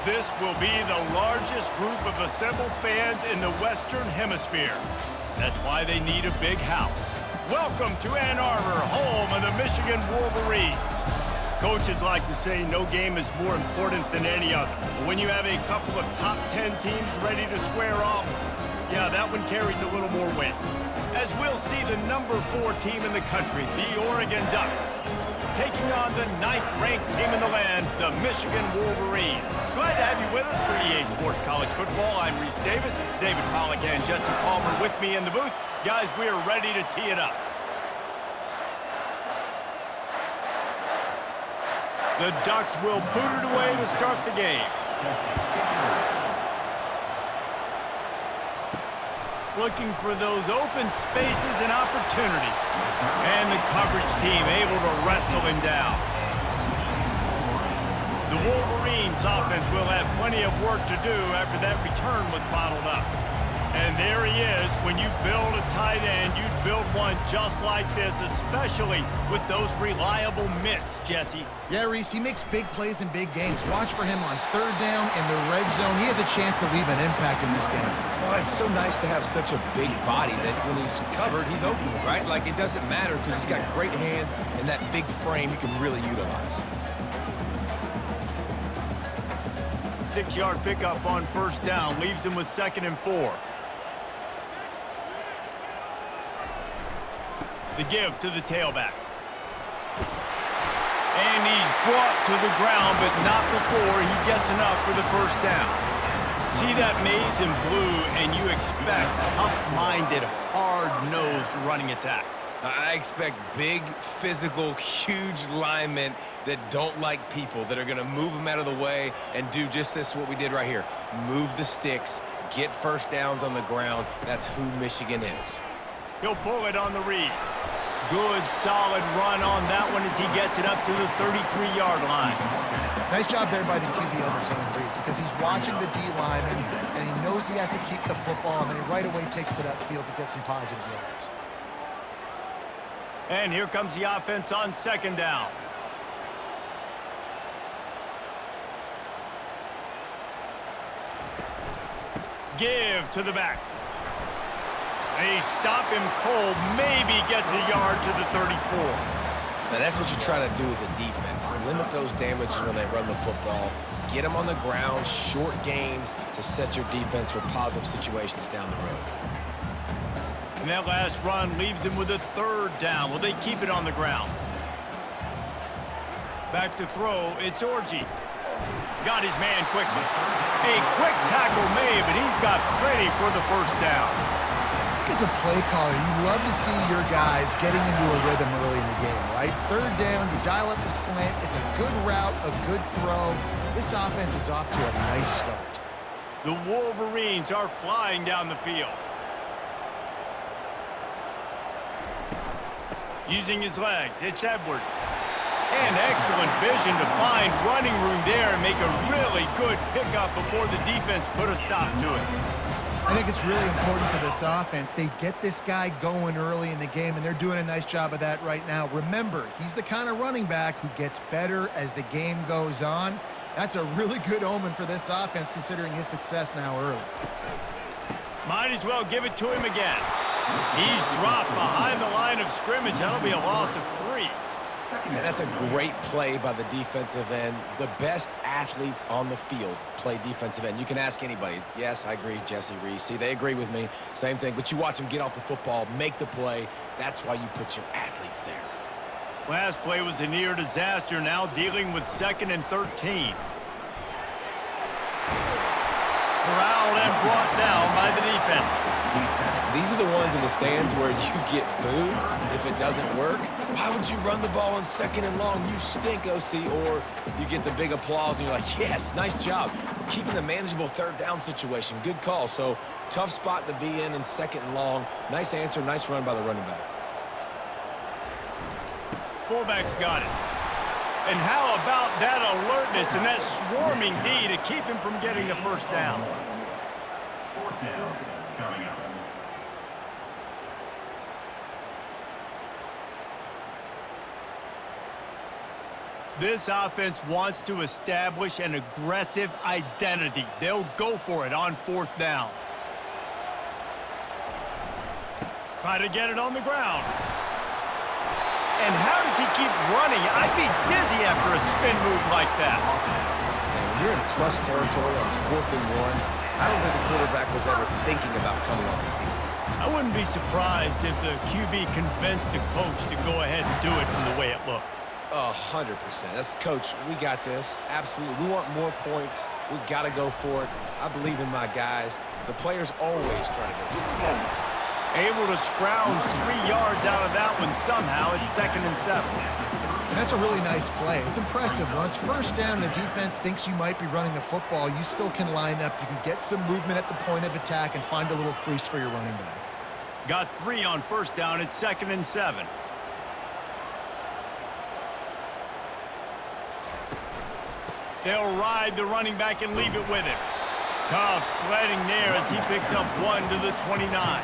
This will be the largest group of assembled fans in the Western Hemisphere. That's why they need a big house. Welcome to Ann Arbor, home of the Michigan Wolverines. Coaches like to say no game is more important than any other. But when you have a couple of top 10 teams ready to square off, yeah, that one carries a little more weight. As we'll see the number 4 team in the country, the Oregon Ducks, taking on the 9th-ranked team in the land, the Michigan Wolverines. Glad to have you with us for EA Sports College Football. I'm Reese Davis, David Pollack and Jesse Palmer with me in the booth. Guys, we are ready to tee it up. The Ducks will boot it away to start the game. Looking for those open spaces and opportunity. And the coverage team able to wrestle him down. The Wolverines offense will have plenty of work to do after that return was bottled up. And there he is. When you build a tight end, you'd build one just like this, especially with those reliable mitts, Jesse. Yeah, Reese, he makes big plays in big games. Watch for him on 3rd down in the red zone. He has a chance to leave an impact in this game. Well, it's so nice to have such a big body that when he's covered, he's open, right? Like, it doesn't matter because he's got great hands and that big frame he can really utilize. 6-yard pickup on 1st down. Leaves him with 2nd and 4. The give to the tailback. And he's brought to the ground, but not before he gets enough for the 1st down. See that maze in blue, and you expect tough-minded, hard-nosed running attacks. I expect big, physical, huge linemen that don't like people, that are going to move them out of the way and do just this, what we did right here. Move the sticks, get 1st downs on the ground. That's who Michigan is. He'll pull it on the read. Good, solid run on that one as he gets it up to the 33-yard line. Nice job there by the QB on the zone read because he's watching the D-line and he knows he has to keep the football, and then he right away takes it upfield to get some positive yards. And here comes the offense on 2nd down. Give to the back. They stop him cold, maybe gets a yard to the 34. Now that's what you're trying to do as a defense. Limit those damages when they run the football. Get them on the ground, short gains to set your defense for positive situations down the road. And that last run leaves him with a 3rd down. Will they keep it on the ground? Back to throw, it's Orji. Got his man quickly. A quick tackle made, but he's got plenty for the 1st down. As a play caller, you love to see your guys getting into a rhythm early in the game, right? 3rd down, you dial up the slant. It's a good route, a good throw. This offense is off to a nice start. The Wolverines are flying down the field. Using his legs, it's Edwards. And excellent vision to find running room there and make a really good pickup before the defense put a stop to it. I think it's really important for this offense. They get this guy going early in the game, and they're doing a nice job of that right now. Remember, he's the kind of running back who gets better as the game goes on. That's a really good omen for this offense, considering his success now early. Might as well give it to him again. He's dropped behind the line of scrimmage. That'll be a loss of 3. Yeah, that's a great play by the defensive end. The best athletes on the field play defensive end. You can ask anybody. Yes, I agree, Jesse, Reese. See, they agree with me. Same thing. But you watch them get off the football, make the play. That's why you put your athletes there. Last play was a near disaster. Now dealing with 2nd and 13. Corralled and brought down by the defense. These are the ones in the stands where you get booed if it doesn't work. Why would you run the ball on 2nd and long? You stink, OC. Or you get the big applause and you're like, yes, nice job. Keeping the manageable 3rd down situation. Good call. So tough spot to be in 2nd and long. Nice answer, nice run by the running back. Fullback's got it. And how about that alertness and that swarming D to keep him from getting the 1st down? 4th down coming up. This offense wants to establish an aggressive identity. They'll go for it on 4th down. Try to get it on the ground. And how does he keep running? I'd be dizzy after a spin move like that. And when you're in plus territory on 4th and 1, I don't think the quarterback was ever thinking about coming off the field. I wouldn't be surprised if the QB convinced the coach to go ahead and do it from the way it looked. 100%. That's coach. We got this. Absolutely. We want more points. We got to go for it. I believe in my guys. The players always try to go for it. Able to scrounge 3 yards out of that one somehow. It's 2nd and 7. And that's a really nice play. It's impressive. Once 1st down, the defense thinks you might be running the football. You still can line up. You can get some movement at the point of attack and find a little crease for your running back. Got 3 on 1st down. It's 2nd and 7. They'll ride the running back and leave it with him. Tough sledding there as he picks up 1 to the 29.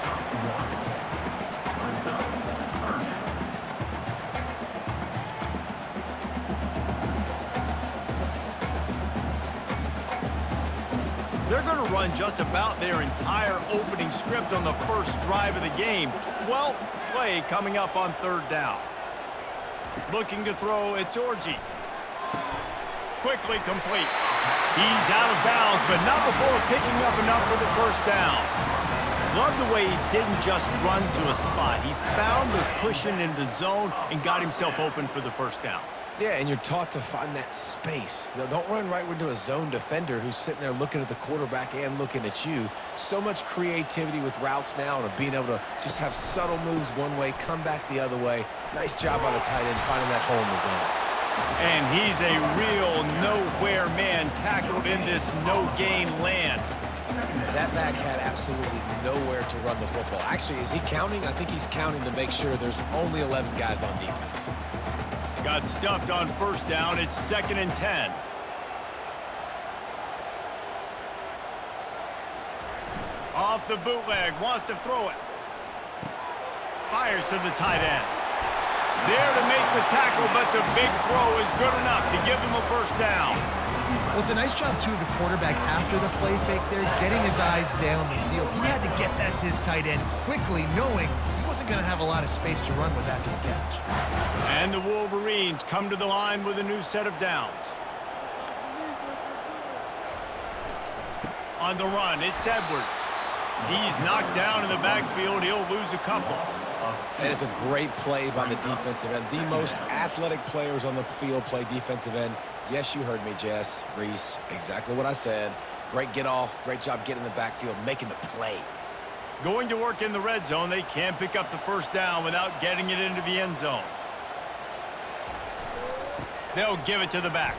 They're going to run just about their entire opening script on the first drive of the game. 12th play coming up on 3rd down. Looking to throw, it's Orji. Quickly complete. He's out of bounds, but not before picking up enough for the 1st down. Love the way he didn't just run to a spot. He found the cushion in the zone and got himself open for the 1st down. Yeah, and you're taught to find that space. Don't run right into a zone defender who's sitting there looking at the quarterback and looking at you. So much creativity with routes now and being able to just have subtle moves one way, come back the other way. Nice job by the tight end finding that hole in the zone. And he's a real nowhere man tackled in this no-gain land. That back had absolutely nowhere to run the football. Actually, is he counting? I think he's counting to make sure there's only 11 guys on defense. Got stuffed on 1st down. It's 2nd and 10. Off the bootleg. Wants to throw it. Fires to the tight end. There to make the tackle, but the big throw is good enough to give them a 1st down. Well, it's a nice job, too, of the quarterback after the play fake there, getting his eyes down the field. He had to get that to his tight end quickly, knowing he wasn't going to have a lot of space to run with after the catch. And the Wolverines come to the line with a new set of downs. On the run, it's Edwards. He's knocked down in the backfield. He'll lose a couple. And it's a great play by the defensive end. The most athletic players on the field play defensive end. Yes, you heard me, Jess, Reese. Exactly what I said. Great get off. Great job getting in the backfield, making the play. Going to work in the red zone. They can't pick up the 1st down without getting it into the end zone. They'll give it to the back.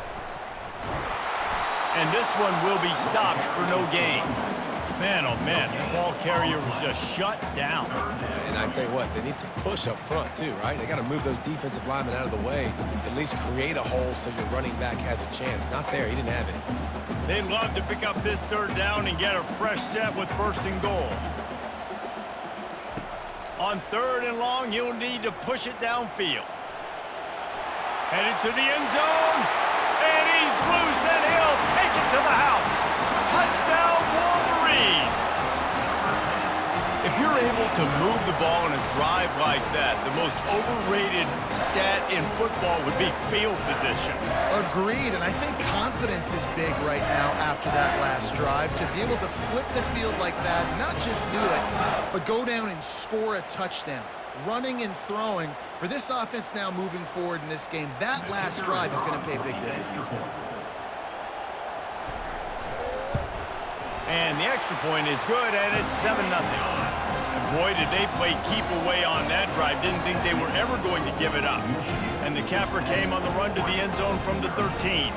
And this one will be stopped for no gain. Man, oh man, the ball carrier was just shut down. And I tell you what, they need some push up front too, right? They got to move those defensive linemen out of the way, at least create a hole so your running back has a chance. Not there, he didn't have it. They'd love to pick up this 3rd down and get a fresh set with 1st and goal. On 3rd and long, he'll need to push it downfield. Headed to the end zone, and he's loose, and he'll take it to the house. Touchdown, Wolverines! If you're able to move the ball in a drive like that, the most overrated stat in football would be field position. Agreed, and I think confidence is big right now after that last drive. To be able to flip the field like that, not just do it, but go down and score a touchdown. Running and throwing, for this offense now moving forward in this game, that last drive is going to pay big dividends. And the extra point is good, and it's 7-0. And boy, did they play keep away on that drive. Didn't think they were ever going to give it up. And the capper came on the run to the end zone from the 13.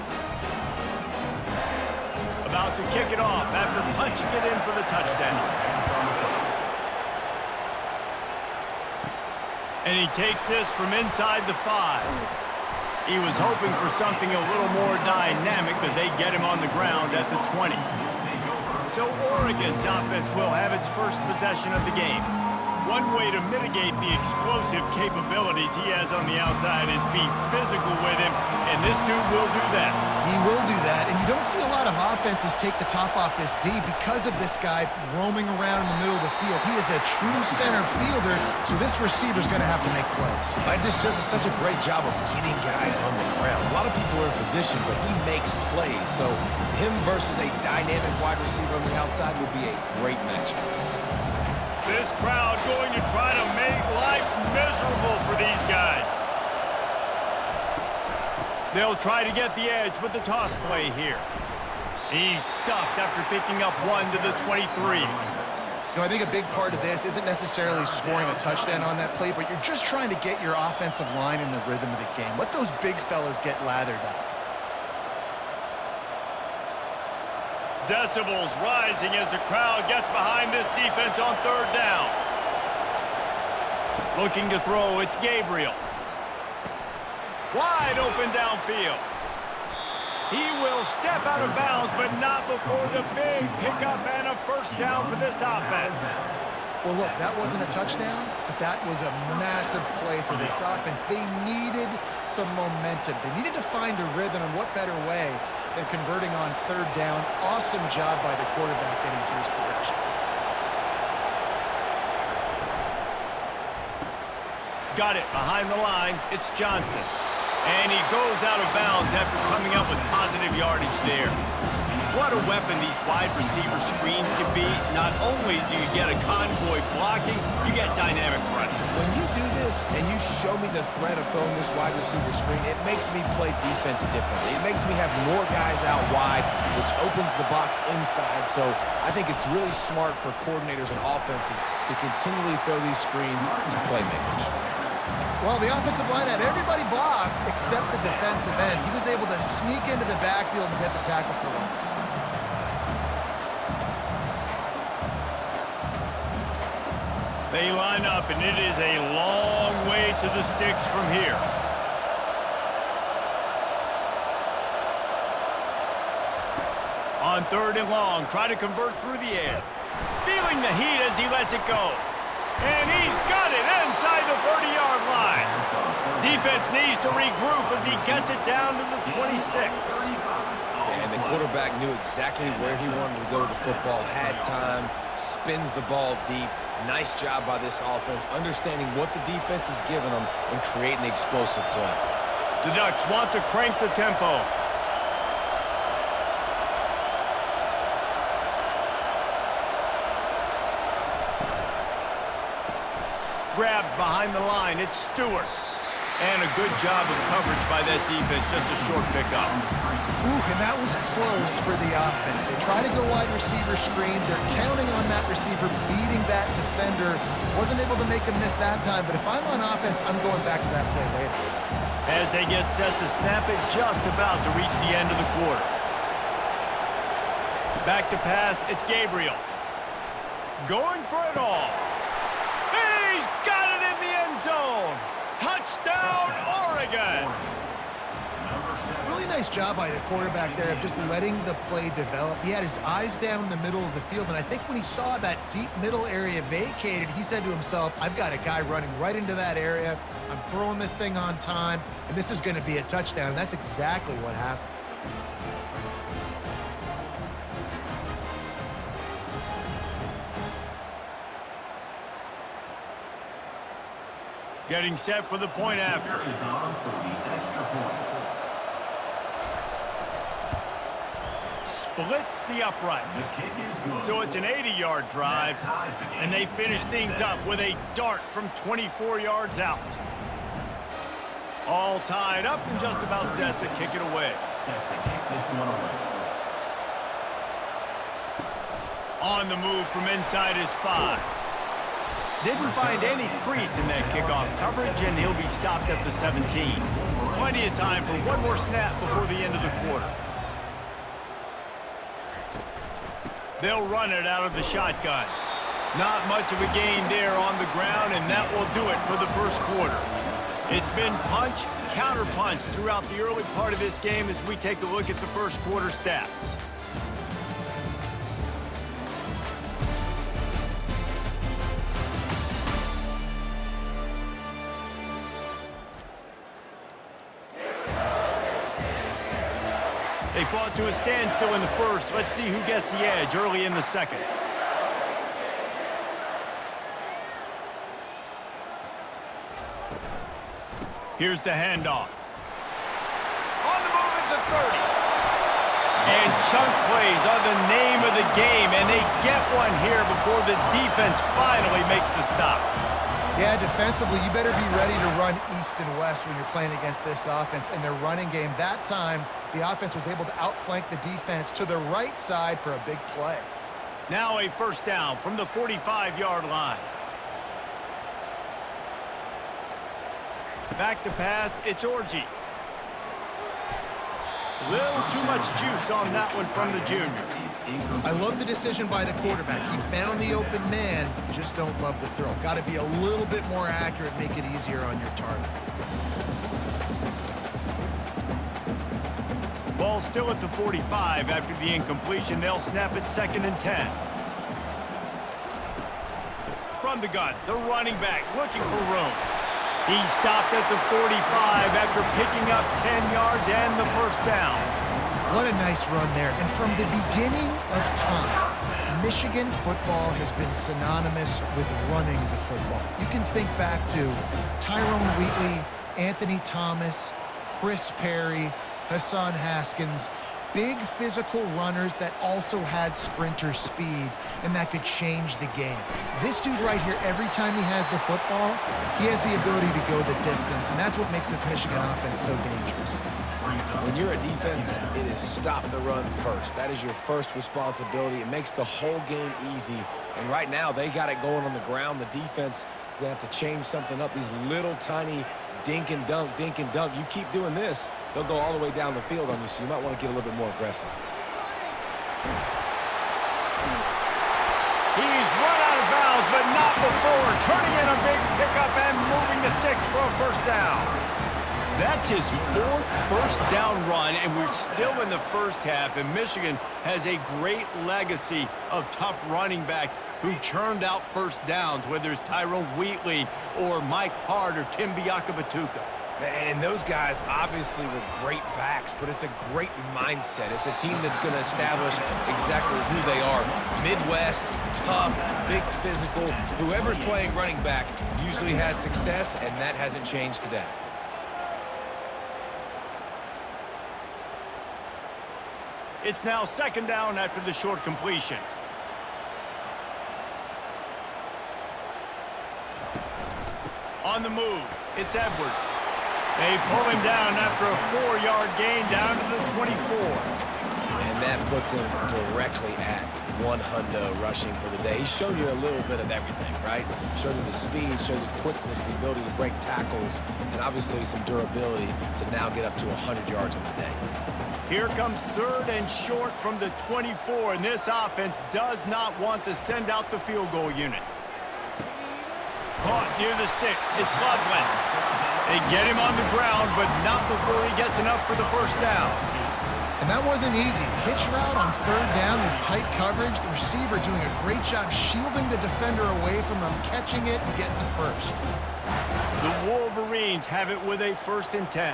About to kick it off after punching it in for the touchdown. And he takes this from inside the 5. He was hoping for something a little more dynamic, but they get him on the ground at the 20. So Oregon's offense will have its first possession of the game. One way to mitigate the explosive capabilities he has on the outside is be physical with him, and this dude will do that. He will do that, and you don't see a lot of offenses take the top off this D because of this guy roaming around in the middle of the field. He is a true center fielder, so this receiver's going to have to make plays. This just is such a great job of getting guys on the ground. A lot of people are in position, but he makes plays, so him versus a dynamic wide receiver on the outside will be a great matchup. This crowd going to try to make life miserable for these guys. They'll try to get the edge with the toss play here. He's stuffed after picking up 1 to the 23. You know, I think a big part of this isn't necessarily scoring a touchdown on that play, but you're just trying to get your offensive line in the rhythm of the game. Let those big fellas get lathered up. Decibels rising as the crowd gets behind this defense on 3rd down. Looking to throw, it's Gabriel. Wide open downfield. He will step out of bounds, but not before the big pickup and a 1st down for this offense. Well, look, that wasn't a touchdown, but that was a massive play for this offense. They needed some momentum. They needed to find a rhythm, and what better way than converting on 3rd down. Awesome job by the quarterback getting through his progression. Got it behind the line. It's Johnson. And he goes out of bounds after coming up with positive yardage there. What a weapon these wide receiver screens can be. Not only do you get a convoy blocking, you get dynamic running. When you do this and you show me the threat of throwing this wide receiver screen, it makes me play defense differently. It makes me have more guys out wide, which opens the box inside. So I think it's really smart for coordinators and offenses to continually throw these screens to playmakers. Well, the offensive line had everybody blocked except the defensive end. He was able to sneak into the backfield and get the tackle for loss. They line up, and it is a long way to the sticks from here. On 3rd and long, try to convert through the air. Feeling the heat as he lets it go. And he's got it inside the 30-yard line. Defense needs to regroup as he gets it down to the 26. And the quarterback knew exactly where he wanted to go with the football, had time, spins the ball deep. Nice job by this offense, understanding what the defense is giving them and creating the explosive play. The Ducks want to crank the tempo. Grabbed behind the line, it's Stewart. And a good job of coverage by that defense, just a short pickup. Ooh, and that was close for the offense. They try to go wide receiver screen. They're counting on that receiver beating that defender. Wasn't able to make a miss that time, but if I'm on offense, I'm going back to that play later. As they get set to snap it, just about to reach the end of the quarter. Back to pass, it's Gabriel. Going for it all. He's got it in the end zone. Touchdown, Oregon. Really nice job by the quarterback there of just letting the play develop. He had his eyes down the middle of the field, and I think when he saw that deep middle area vacated, he said to himself, I've got a guy running right into that area. I'm throwing this thing on time, and this is going to be a touchdown. And that's exactly what happened. Getting set for the point after. Splits the uprights. So it's an 80-yard drive, and they finish things up with a dart from 24 yards out. All tied up and just about set to kick it away. On the move from inside his 5. Didn't find any crease in that kickoff coverage, and he'll be stopped at the 17. Plenty of time for one more snap before the end of the quarter. They'll run it out of the shotgun. Not much of a gain there on the ground, and that will do it for the first quarter. It's been punch, counter punch throughout the early part of this game as we take a look at the first quarter stats. They fought to a standstill in the first. Let's see who gets the edge early in the second. Here's the handoff. On the move at the 30. And chunk plays are the name of the game, and they get one here before the defense finally makes the stop. Yeah, defensively, you better be ready to run east and west when you're playing against this offense. In their running game, that time, the offense was able to outflank the defense to the right side for a big play. Now a first down from the 45-yard line. Back to pass, it's Orji. Little too much juice on that one from the junior. I love the decision by the quarterback. He found the open man, just don't love the throw. Got to be a little bit more accurate, make it easier on your target. Ball still at the 45 after the incompletion. They'll snap it 2nd and 10. From the gun, the running back looking for room. He stopped at the 45 after picking up 10 yards and the first down. What a nice run there. And from the beginning of time, Michigan football has been synonymous with running the football. You can think back to Tyrone Wheatley, Anthony Thomas, Chris Perry, Hassan Haskins. Big physical runners that also had sprinter speed and that could change the game. This dude right here, every time he has the football, he has the ability to go the distance, and that's what makes this Michigan offense so dangerous. When you're a defense, it is stop the run first. That is your first responsibility. It makes the whole game easy. And right now, they got it going on the ground. The defense is going to have to change something up. These little tiny dink and dunk, dink and dunk. You keep doing this, they'll go all the way down the field on you, so you might want to get a little bit more aggressive. He's run out of bounds, but not before turning in a big pickup and moving the sticks for a first down. That's his 4th first down run, and we're still in the first half, and Michigan has a great legacy of tough running backs who churned out first downs, whether it's Tyrone Wheatley or Mike Hart or Tim Biakabatuka. And those guys obviously were great backs, but it's a great mindset. It's a team that's going to establish exactly who they are. Midwest, tough, big physical. Whoever's playing running back usually has success, and that hasn't changed today. It's now 2nd down after the short completion. On the move, it's Edwards. They pull him down after a 4-yard gain down to the 24. And that puts him directly at 100 rushing for the day. He's shown you a little bit of everything, right? Showed you the speed, showed you the quickness, the ability to break tackles, and obviously some durability to now get up to 100 yards on the day. Here comes 3rd and short from the 24, and this offense does not want to send out the field goal unit. Caught near the sticks. It's Loveland. They get him on the ground, but not before he gets enough for the first down. And that wasn't easy. Hitch route on 3rd down with tight coverage. The receiver doing a great job shielding the defender away from him, catching it and getting the first. The Wolverines have it with a 1st and 10.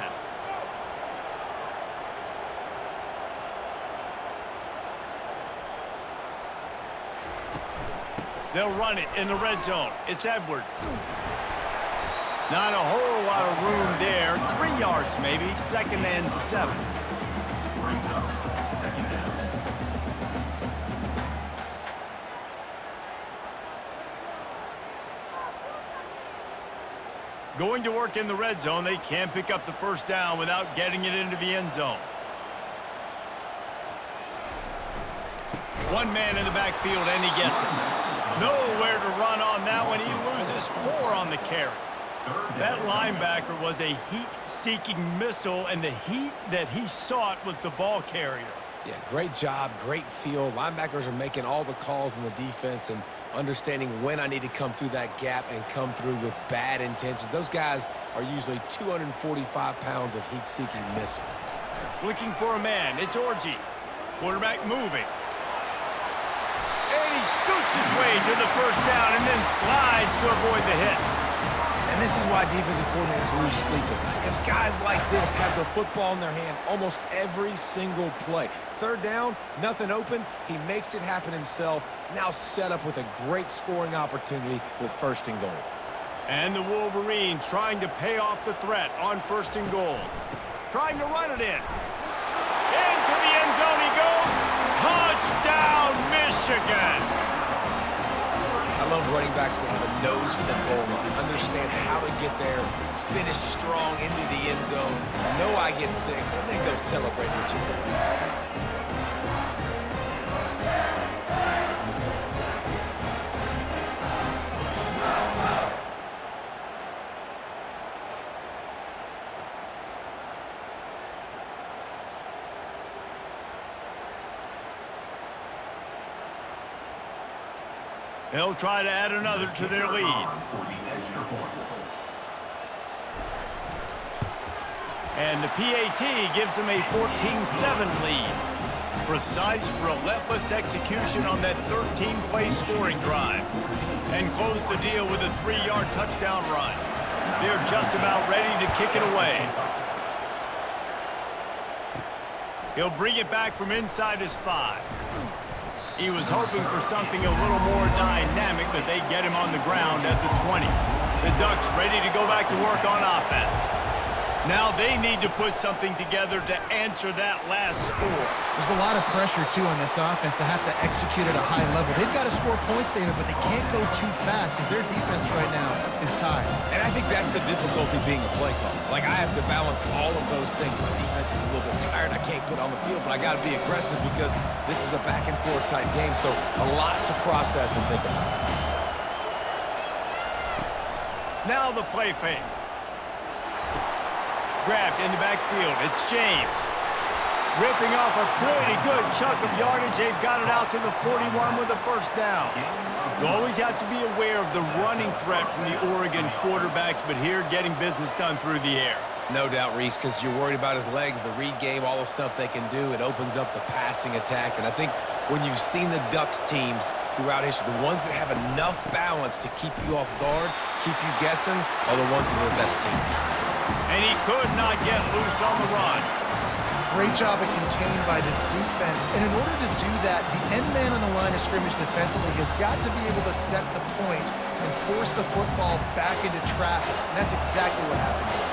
They'll run it in the red zone. It's Edwards. Not a whole lot of room there. 3 yards maybe. 2nd and 7. Brings up 2nd down. Going to work in the red zone. They can't pick up the first down without getting it into the end zone. One man in the backfield, and he gets it. Nowhere to run on that one. He loses 4 on the carry. That linebacker was a heat-seeking missile, and the heat that he sought was the ball carrier. Yeah, great job, great feel. Linebackers are making all the calls in the defense and understanding when I need to come through that gap and come through with bad intentions. Those guys are usually 245 pounds of heat-seeking missile. Looking for a man. It's Orji. Quarterback moving. And he scoots his way to the first down and then slides to avoid the hit. And this is why defensive coordinators lose sleep at night, because guys like this have the football in their hand almost every single play. Third down, nothing open. He makes it happen himself. Now set up with a great scoring opportunity with 1st and goal. And the Wolverines trying to pay off the threat on 1st and goal. Trying to run it in. Into the end zone he goes. Touchdown, Michigan! I love running backs that have a nose for the goal line, understand how to get there, finish strong into the end zone, know I get 6, and then go celebrate with your boys. They'll try to add another to their lead. And the PAT gives them a 14-7 lead. Precise, relentless execution on that 13-play scoring drive. And close the deal with a 3-yard touchdown run. They're just about ready to kick it away. He'll bring it back from inside his 5. He was hoping for something a little more dynamic, but they get him on the ground at the 20. The Ducks ready to go back to work on offense. Now they need to put something together to answer that last score. There's a lot of pressure, too, on this offense to have to execute at a high level. They've got to score points, David, but they can't go too fast because their defense right now is tired. And I think that's the difficulty being a play caller. Like, I have to balance all of those things. My defense is a little bit tired. I can't put on the field, but I got to be aggressive because this is a back-and-forth type game, so a lot to process and think about. Now the play fake. Grabbed in the backfield. It's James. Ripping off a pretty good chunk of yardage. They've got it out to the 41 with a 1st down. You always have to be aware of the running threat from the Oregon quarterbacks, but here getting business done through the air. No doubt, Reese, because you're worried about his legs, the read game, all the stuff they can do. It opens up the passing attack. And I think when you've seen the Ducks teams throughout history, the ones that have enough balance to keep you off guard, keep you guessing, are the ones that are the best teams. And he could not get loose on the run. Great job of contained by this defense. And in order to do that, the end man on the line of scrimmage defensively has got to be able to set the point and force the football back into traffic. And that's exactly what happened here.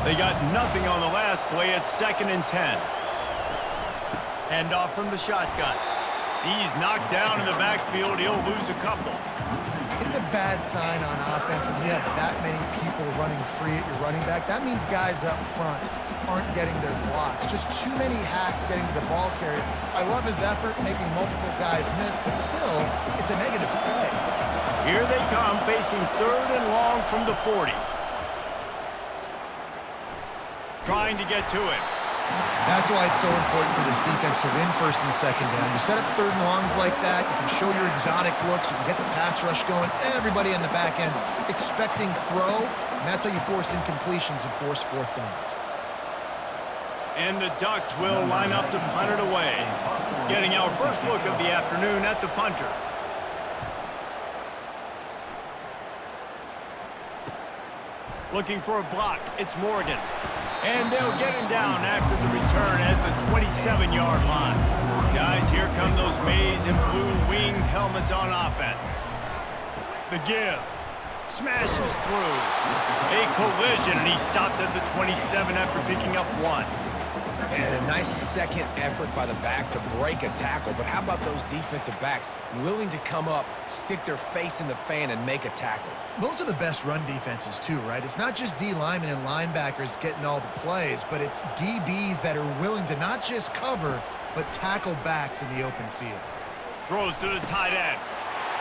They got nothing on the last play. It's 2nd and 10. Hand off from the shotgun. He's knocked down in the backfield. He'll lose a couple. It's a bad sign on offense when you have that many people running free at your running back. That means guys up front aren't getting their blocks. Just too many hats getting to the ball carrier. I love his effort, making multiple guys miss, but still, it's a negative play. Here they come, facing 3rd and long from the 40. Trying to get to it. That's why it's so important for this defense to win 1st and 2nd down. You set up 3rd and longs like that, you can show your exotic looks, you can get the pass rush going, everybody on the back end expecting throw, and that's how you force incompletions and force 4th downs. And the Ducks will line up to punt it away. Getting our first look of the afternoon at the punter. Looking for a block, it's Morgan. And they'll get him down after the return at the 27-yard line. Guys, here come those maize and blue winged helmets on offense. The give. Smashes through. A collision, and he stopped at the 27 after picking up 1. And a nice second effort by the back to break a tackle. But how about those defensive backs willing to come up, stick their face in the fan, and make a tackle? Those are the best run defenses too, right? It's not just D linemen and linebackers getting all the plays, but it's DBs that are willing to not just cover, but tackle backs in the open field. Throws to the tight end.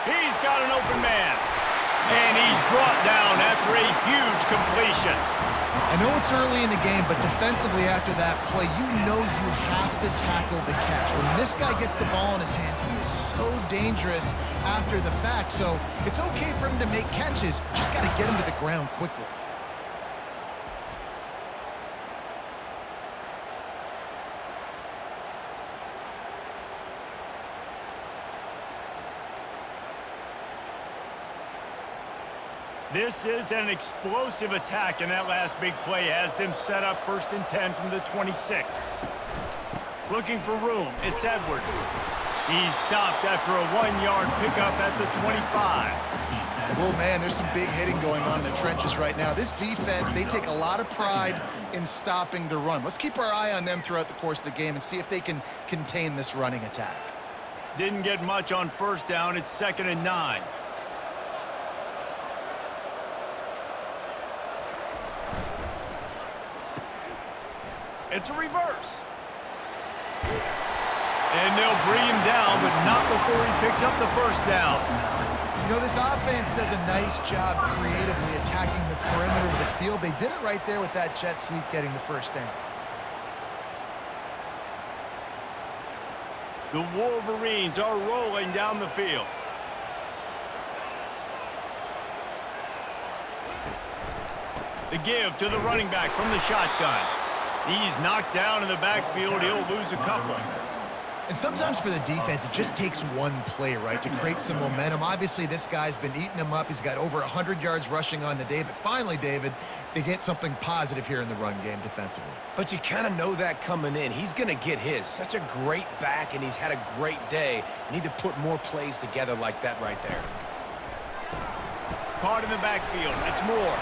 He's got an open man. And he's brought down after a huge completion. I know it's early in the game, but defensively after that play, you know you have to tackle the catch. When this guy gets the ball in his hands, he is so dangerous after the fact. So it's okay for him to make catches. Just got to get him to the ground quickly. This is an explosive attack, and that last big play has them set up 1st and 10 from the 26. Looking for room, it's Edwards. He's stopped after a 1-yard pickup at the 25. Well, man, there's some big hitting going on in the trenches right now. This defense, they take a lot of pride in stopping the run. Let's keep our eye on them throughout the course of the game and see if they can contain this running attack. Didn't get much on 1st down. It's 2nd and 9. It's a reverse. And they'll bring him down, but not before he picks up the 1st down. You know, this offense does a nice job creatively attacking the perimeter of the field. They did it right there with that jet sweep getting the 1st down. The Wolverines are rolling down the field. The give to the running back from the shotgun. He's knocked down in the backfield. He'll lose a couple. And sometimes for the defense, it just takes one play, right, to create some momentum. Obviously, this guy's been eating them up. He's got over 100 yards rushing on the day. But finally, David, they get something positive here in the run game defensively. But you kind of know that coming in. He's going to get his. Such a great back, and he's had a great day. You need to put more plays together like that right there. Caught in the backfield. It's Moore.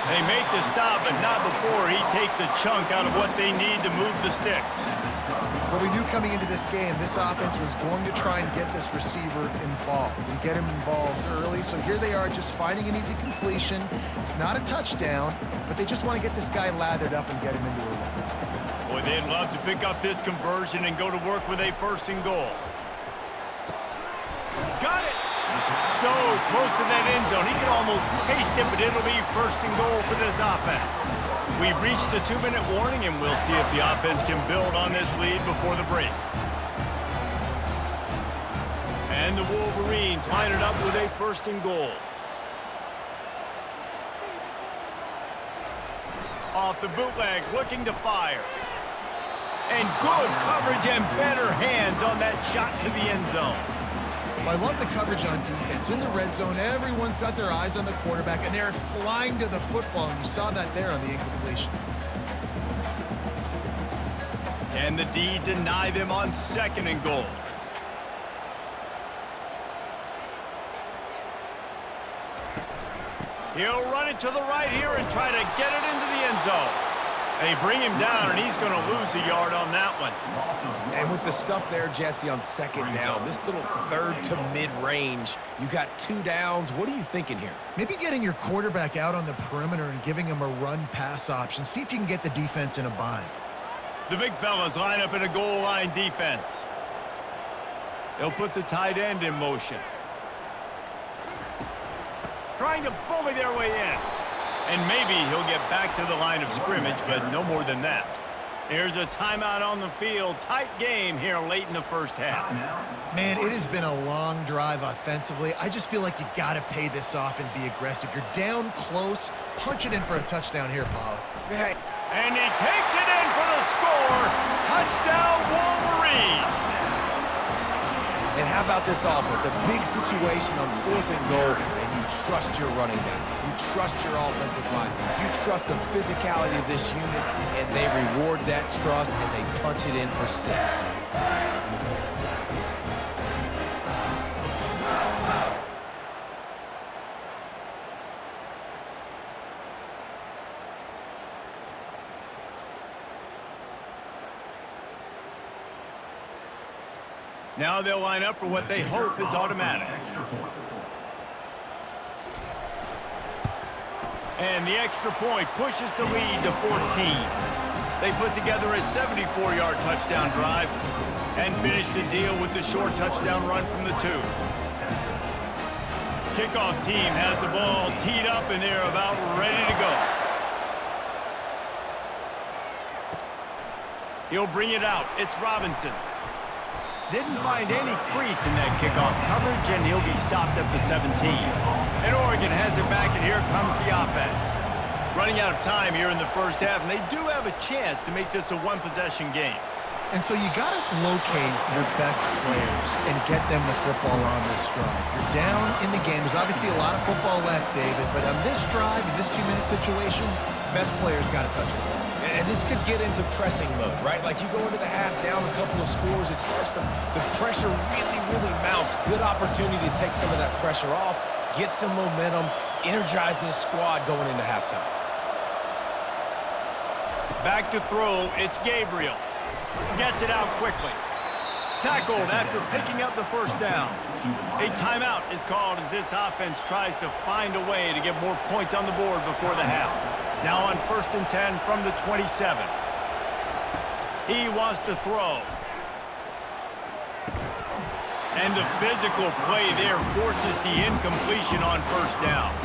They make the stop, but not before he takes a chunk out of what they need to move the sticks. Well, we knew coming into this game, this offense was going to try and get this receiver involved and get him involved early. So here they are just finding an easy completion. It's not a touchdown, but they just want to get this guy lathered up and get him into a run. Boy, they'd love to pick up this conversion and go to work with a 1st and goal. Got it! So close to that end zone. He can almost taste it, but it'll be 1st and goal for this offense. We've reached the 2-minute warning, and we'll see if the offense can build on this lead before the break. And the Wolverines line it up with a 1st and goal. Off the bootleg, looking to fire. And good coverage and better hands on that shot to the end zone. Well, I love the coverage on defense. In the red zone, everyone's got their eyes on the quarterback, and they're flying to the football, and you saw that there on the incompletion. And the D deny them on 2nd and goal. He'll run it to the right here and try to get it into the end zone. They bring him down, and he's going to lose a yard on that one. And with the stuff there, Jesse, on 2nd down, this little 3rd to mid-range, you got 2 downs. What are you thinking here? Maybe getting your quarterback out on the perimeter and giving him a run-pass option. See if you can get the defense in a bind. The big fellas line up in a goal line defense. They'll put the tight end in motion. Trying to bully their way in. And maybe he'll get back to the line of scrimmage, but no more than that. There's a timeout on the field. Tight game here late in the 1st half. Man, it has been a long drive offensively. I just feel like you got to pay this off and be aggressive. You're down close. Punch it in for a touchdown here, Pollard. Hey. And he takes it in for the score. Touchdown, Wolverines. And how about this offense? A big situation on 4th and goal, and you trust your running back. You trust your offensive line. You trust the physicality of this unit, and they reward that trust, and they punch it in for 6. Now they'll line up for what they hope is automatic. And the extra point pushes the lead to 14. They put together a 74-yard touchdown drive and finish the deal with the short touchdown run from the 2. Kickoff team has the ball teed up, and they're about ready to go. He'll bring it out. It's Robinson. Didn't find any crease in that kickoff coverage, and he'll be stopped at the 17. And Oregon has it back, and here comes the offense. Running out of time here in the 1st half, and they do have a chance to make this a 1-possession game. And so you got to locate your best players and get them the football on this drive. You're down in the game. There's obviously a lot of football left, David, but on this drive, in this 2-minute situation, best players got to touch the ball. And this could get into pressing mode, right? Like you go into the half down a couple of scores, it starts to, the pressure really mounts. Good opportunity to take some of that pressure off, get some momentum, energize this squad going into halftime. Back to throw, it's Gabriel. Gets it out quickly. Tackled after picking up the first down. A timeout is called as this offense tries to find a way to get more points on the board before the half. Now on 1st and 10 from the 27. He wants to throw. And the physical play there forces the incompletion on 1st down.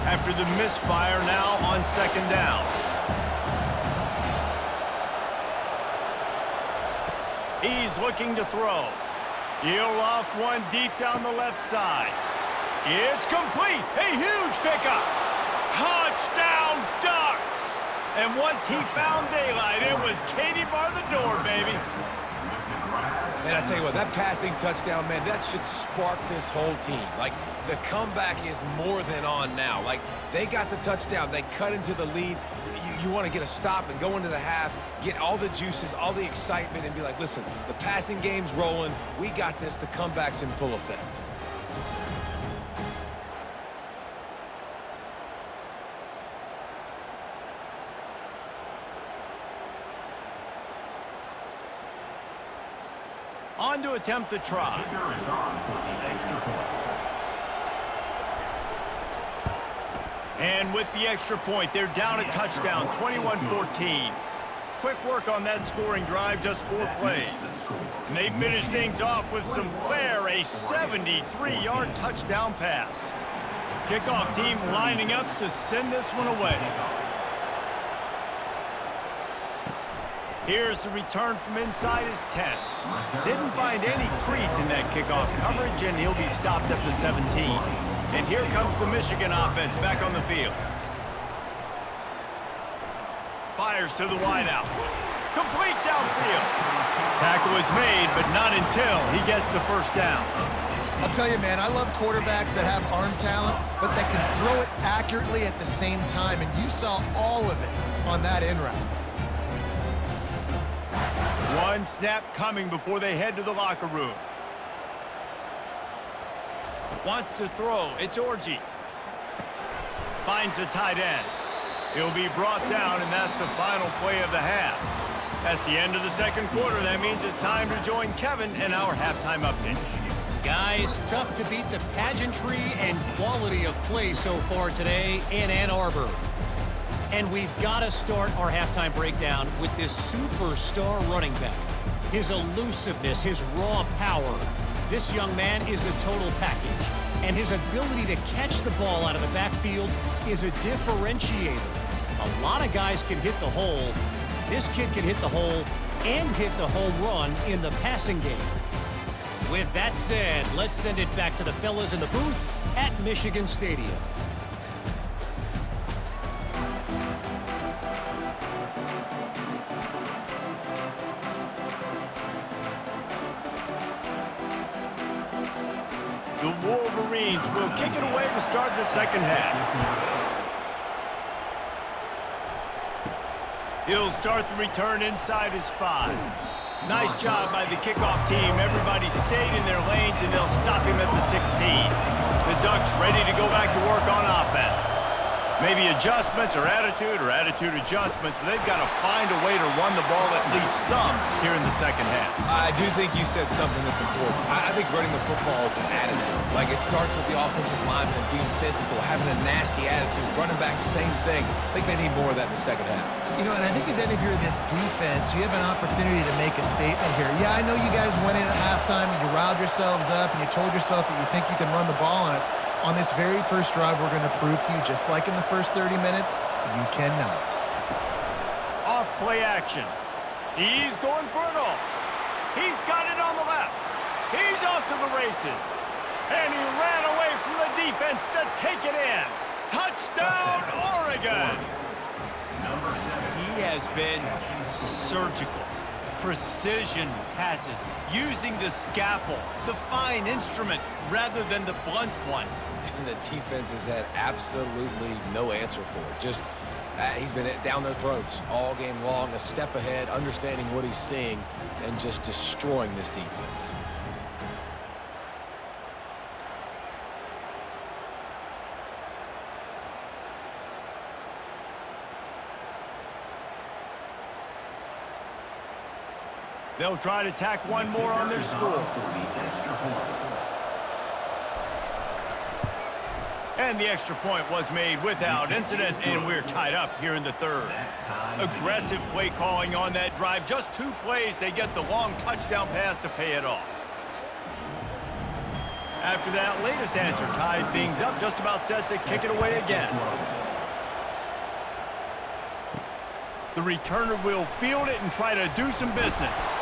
After the misfire, now on 2nd down. He's looking to throw. He'll loft one deep down the left side. It's complete. A huge pickup. Touchdown Ducks. And once he found daylight, it was Katie bar the door, baby. Man, I tell you what, that passing touchdown, man, that should spark this whole team. Like, the comeback is more than on now. Like, they got the touchdown. They cut into the lead. You want to get a stop and go into the half, get all the juices, all the excitement, and be like, listen, the passing game's rolling. We got this. The comeback's in full effect. On to attempt the try. Kicker is on for the extra point. And with the extra point, they're down a touchdown, 21-14. Quick work on that scoring drive, just 4 plays. And they finish things off with some flair, a 73-yard touchdown pass. Kickoff team lining up to send this one away. Here's the return from inside his 10. Didn't find any crease in that kickoff coverage, and he'll be stopped at the 17. And here comes the Michigan offense back on the field. Fires to the wideout. Complete downfield. Tackle is made, but not until he gets the first down. I'll tell you, man, I love quarterbacks that have arm talent, but that can throw it accurately at the same time, and you saw all of it on that in route. One snap coming before they head to the locker room. Wants to throw. It's Orji. Finds the tight end. He'll be brought down, and that's the final play of the half. That's the end of the 2nd quarter. That means it's time to join Kevin in our halftime update. Guys, tough to beat the pageantry and quality of play so far today in Ann Arbor. And we've got to start our halftime breakdown with this superstar running back. His elusiveness, his raw power. This young man is the total package. And his ability to catch the ball out of the backfield is a differentiator. A lot of guys can hit the hole. This kid can hit the hole and hit the home run in the passing game. With that said, let's send it back to the fellas in the booth at Michigan Stadium. The Wolverines will kick it away to start the 2nd half. He'll start the return inside his 5. Nice job by the kickoff team. Everybody stayed in their lanes, and they'll stop him at the 16. The Ducks ready to go back to work on offense. Maybe adjustments or attitude adjustments, but they've got to find a way to run the ball at least some here in the 2nd half. I do think you said something that's important. I think running the football is an attitude. Like, it starts with the offensive lineman being physical, having a nasty attitude. Running back, same thing. I think they need more of that in the 2nd half. You know, and I think if you're this defense, you have an opportunity to make a statement here. Yeah, I know you guys went in at halftime and you riled yourselves up and you told yourself that you think you can run the ball on us. On this very first drive, we're going to prove to you, just like in the first 30 minutes, you cannot. Off play action. He's going for it all. He's got it on the left. He's off to the races. And he ran away from the defense to take it in. Touchdown, Oregon! He has been surgical. Precision passes, using the scalpel, the fine instrument, rather than the blunt one. And the defense has had absolutely no answer for it. Just, he's been down their throats all game long, a step ahead, understanding what he's seeing, and just destroying this defense. They'll try to tack one more on their score. And the extra point was made without incident, and we're tied up here in the third. Aggressive play calling on that drive. Just 2 plays, they get the long touchdown pass to pay it off. After that latest answer tied things up, just about set to kick it away again. The returner will field it and try to do some business.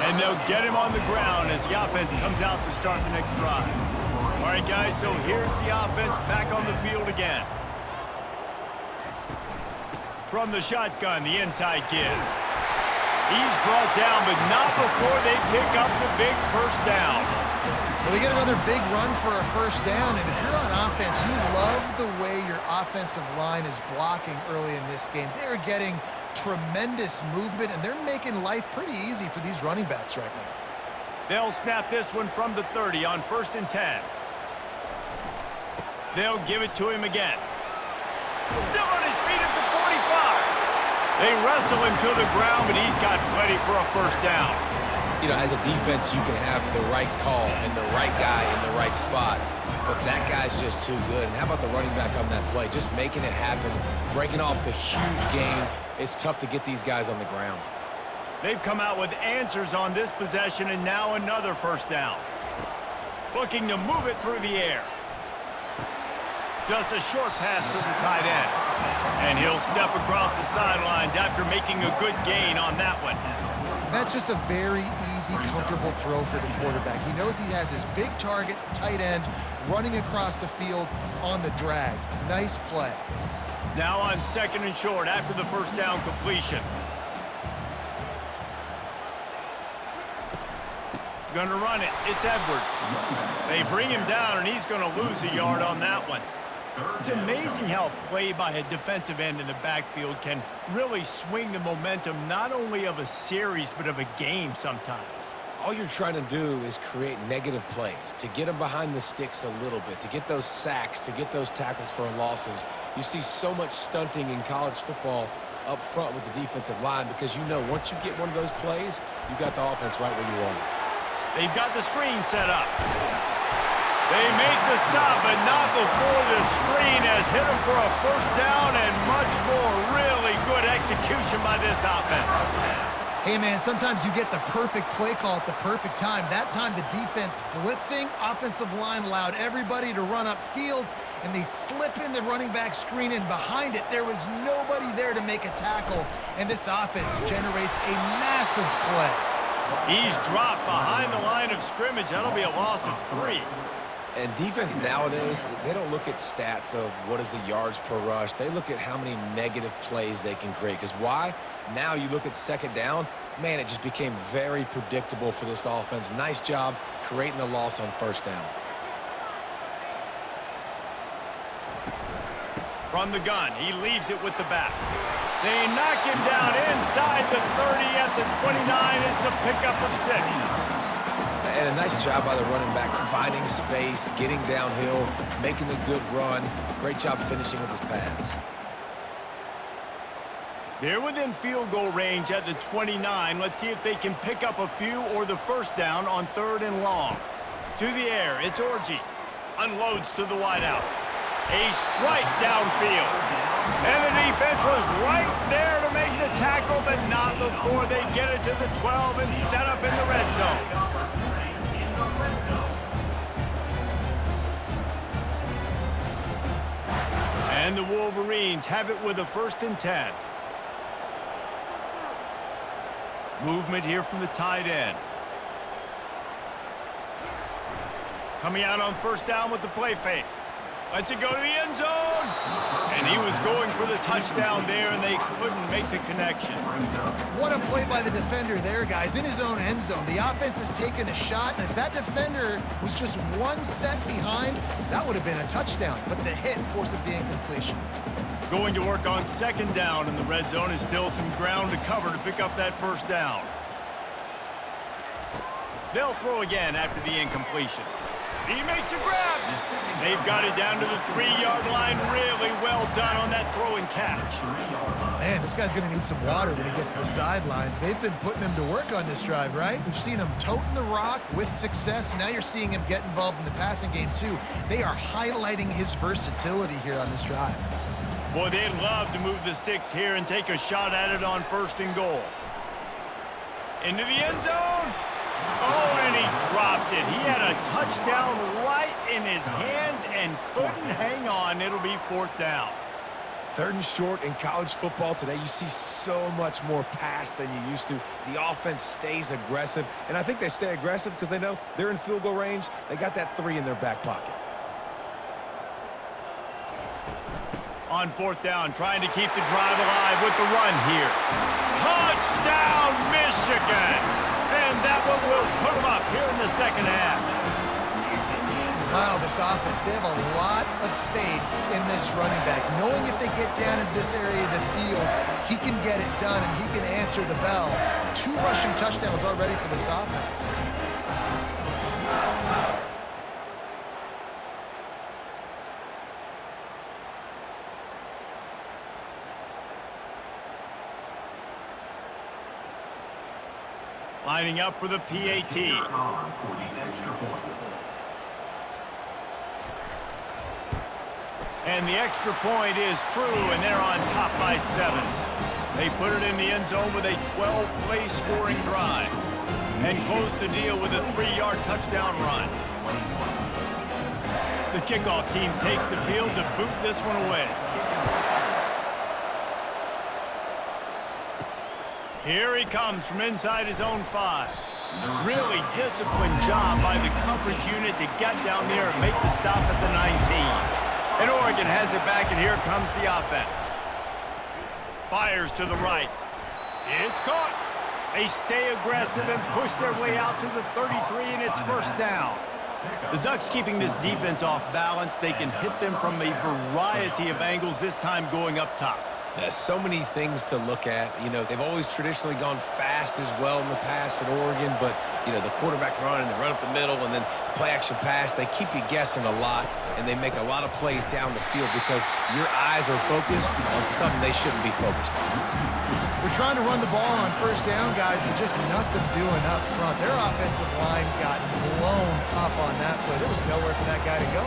And they'll get him on the ground as the offense comes out to start the next drive. All right, guys, so here's the offense back on the field again. From the shotgun, the inside give. He's brought down, but not before they pick up the big first down. Well, they get another big run for a first down, and if you're on offense, you love the way your offensive line is blocking early in this game. They're getting tremendous movement, and they're making life pretty easy for these running backs right now. They'll snap this one from the 30 on 1st and 10. They'll give it to him again. Still on his feet at the 45. They wrestle him to the ground, but he's got plenty for a first down. You know, as a defense, you can have the right call and the right guy in the right spot, but that guy's just too good. And how about the running back on that play? Just making it happen, breaking off the huge gain. It's tough to get these guys on the ground. They've come out with answers on this possession, and now another first down. Looking to move it through the air. Just a short pass to the tight end. And he'll step across the sidelines after making a good gain on that one. That's just a very easy, comfortable throw for the quarterback. He knows he has his big target, tight end, running across the field on the drag. Nice play. Now on 2nd and short after the first down completion. Gonna run it. It's Edwards. They bring him down, and he's gonna lose a yard on that one. It's amazing how play by a defensive end in the backfield can really swing the momentum not only of a series but of a game sometimes. All you're trying to do is create negative plays, to get them behind the sticks a little bit, to get those sacks, to get those tackles for losses. You see so much stunting in college football up front with the defensive line because you know once you get one of those plays, you got the offense right where you want it. They've got the screen set up. They make the stop, but not before the screen has hit them for a first down and much more. Really good execution by this offense. Hey, man, sometimes you get the perfect play call at the perfect time. That time the defense blitzing, offensive line allowed everybody to run upfield, and they slip in the running back screen, and behind it there was nobody there to make a tackle, and this offense generates a massive play. He's dropped behind the line of scrimmage. That'll be a loss of 3. And defense nowadays, they don't look at stats of what is the yards per rush. They look at how many negative plays they can create. Because why? Now you look at 2nd down, man, it just became very predictable for this offense. Nice job creating the loss on 1st down. From the gun, he leaves it with the back. They knock him down inside the 30 at the 29. It's a pickup of 6. And a nice job by the running back, finding space, getting downhill, making a good run. Great job finishing with his pads. They're within field goal range at the 29. Let's see if they can pick up a few or the first down on 3rd and long. To the air, it's Orji. Unloads to the wideout. A strike downfield. And the defense was right there to make the tackle, but not before they get it to the 12 and set up in the red zone. And the Wolverines have it with a 1st and 10. Movement here from the tight end. Coming out on first down with the play fake. Lets it go to the end zone. And he was going for the touchdown there, and they couldn't make the connection. What a play by the defender there, guys. In his own end zone, the offense has taken a shot, and if that defender was just one step behind, that would have been a touchdown. But the hit forces the incompletion. Going to work on second down in the red zone is still some ground to cover to pick up that first down. They'll throw again after the incompletion. He makes a grab. They've got it down to the 3-yard line. Really well done on that throw and catch. Man, this guy's going to need some water when he gets to the sidelines. They've been putting him to work on this drive, right? We've seen him toting the rock with success. Now you're seeing him get involved in the passing game, too. They are highlighting his versatility here on this drive. Boy, they'd love to move the sticks here and take a shot at it on first and goal. Into the end zone. Oh, and he dropped it. He had a touchdown right in his hands and couldn't hang on. It'll be fourth down. 3rd and short in college football today. You see so much more pass than you used to. The offense stays aggressive, and I think they stay aggressive because they know they're in field goal range. They got that 3 in their back pocket. On fourth down, trying to keep the drive alive with the run here. Touchdown, Michigan! And that one will put them up here in the second half. Wow, this offense, they have a lot of faith in this running back, knowing if they get down in this area of the field, he can get it done and he can answer the bell. 2 rushing touchdowns already for this offense. Lining up for the PAT. And the extra point is true, and they're on top by 7. They put it in the end zone with a 12-play scoring drive and close the deal with a 3-yard touchdown run. The kickoff team takes the field to boot this one away. Here he comes from inside his own 5. Really disciplined job by the coverage unit to get down there and make the stop at the 19. And Oregon has it back, and here comes the offense. Fires to the right. It's caught. They stay aggressive and push their way out to the 33, and it's first down. The Ducks keeping this defense off balance. They can hit them from a variety of angles, this time going up top. There's so many things to look at. You know, they've always traditionally gone fast as well in the past at Oregon, but, you know, the quarterback run and the run up the middle and then play-action pass, they keep you guessing a lot, and they make a lot of plays down the field because your eyes are focused on something they shouldn't be focused on. We're trying to run the ball on first down, guys, but just nothing doing up front. Their offensive line got blown up on that play. There was nowhere for that guy to go.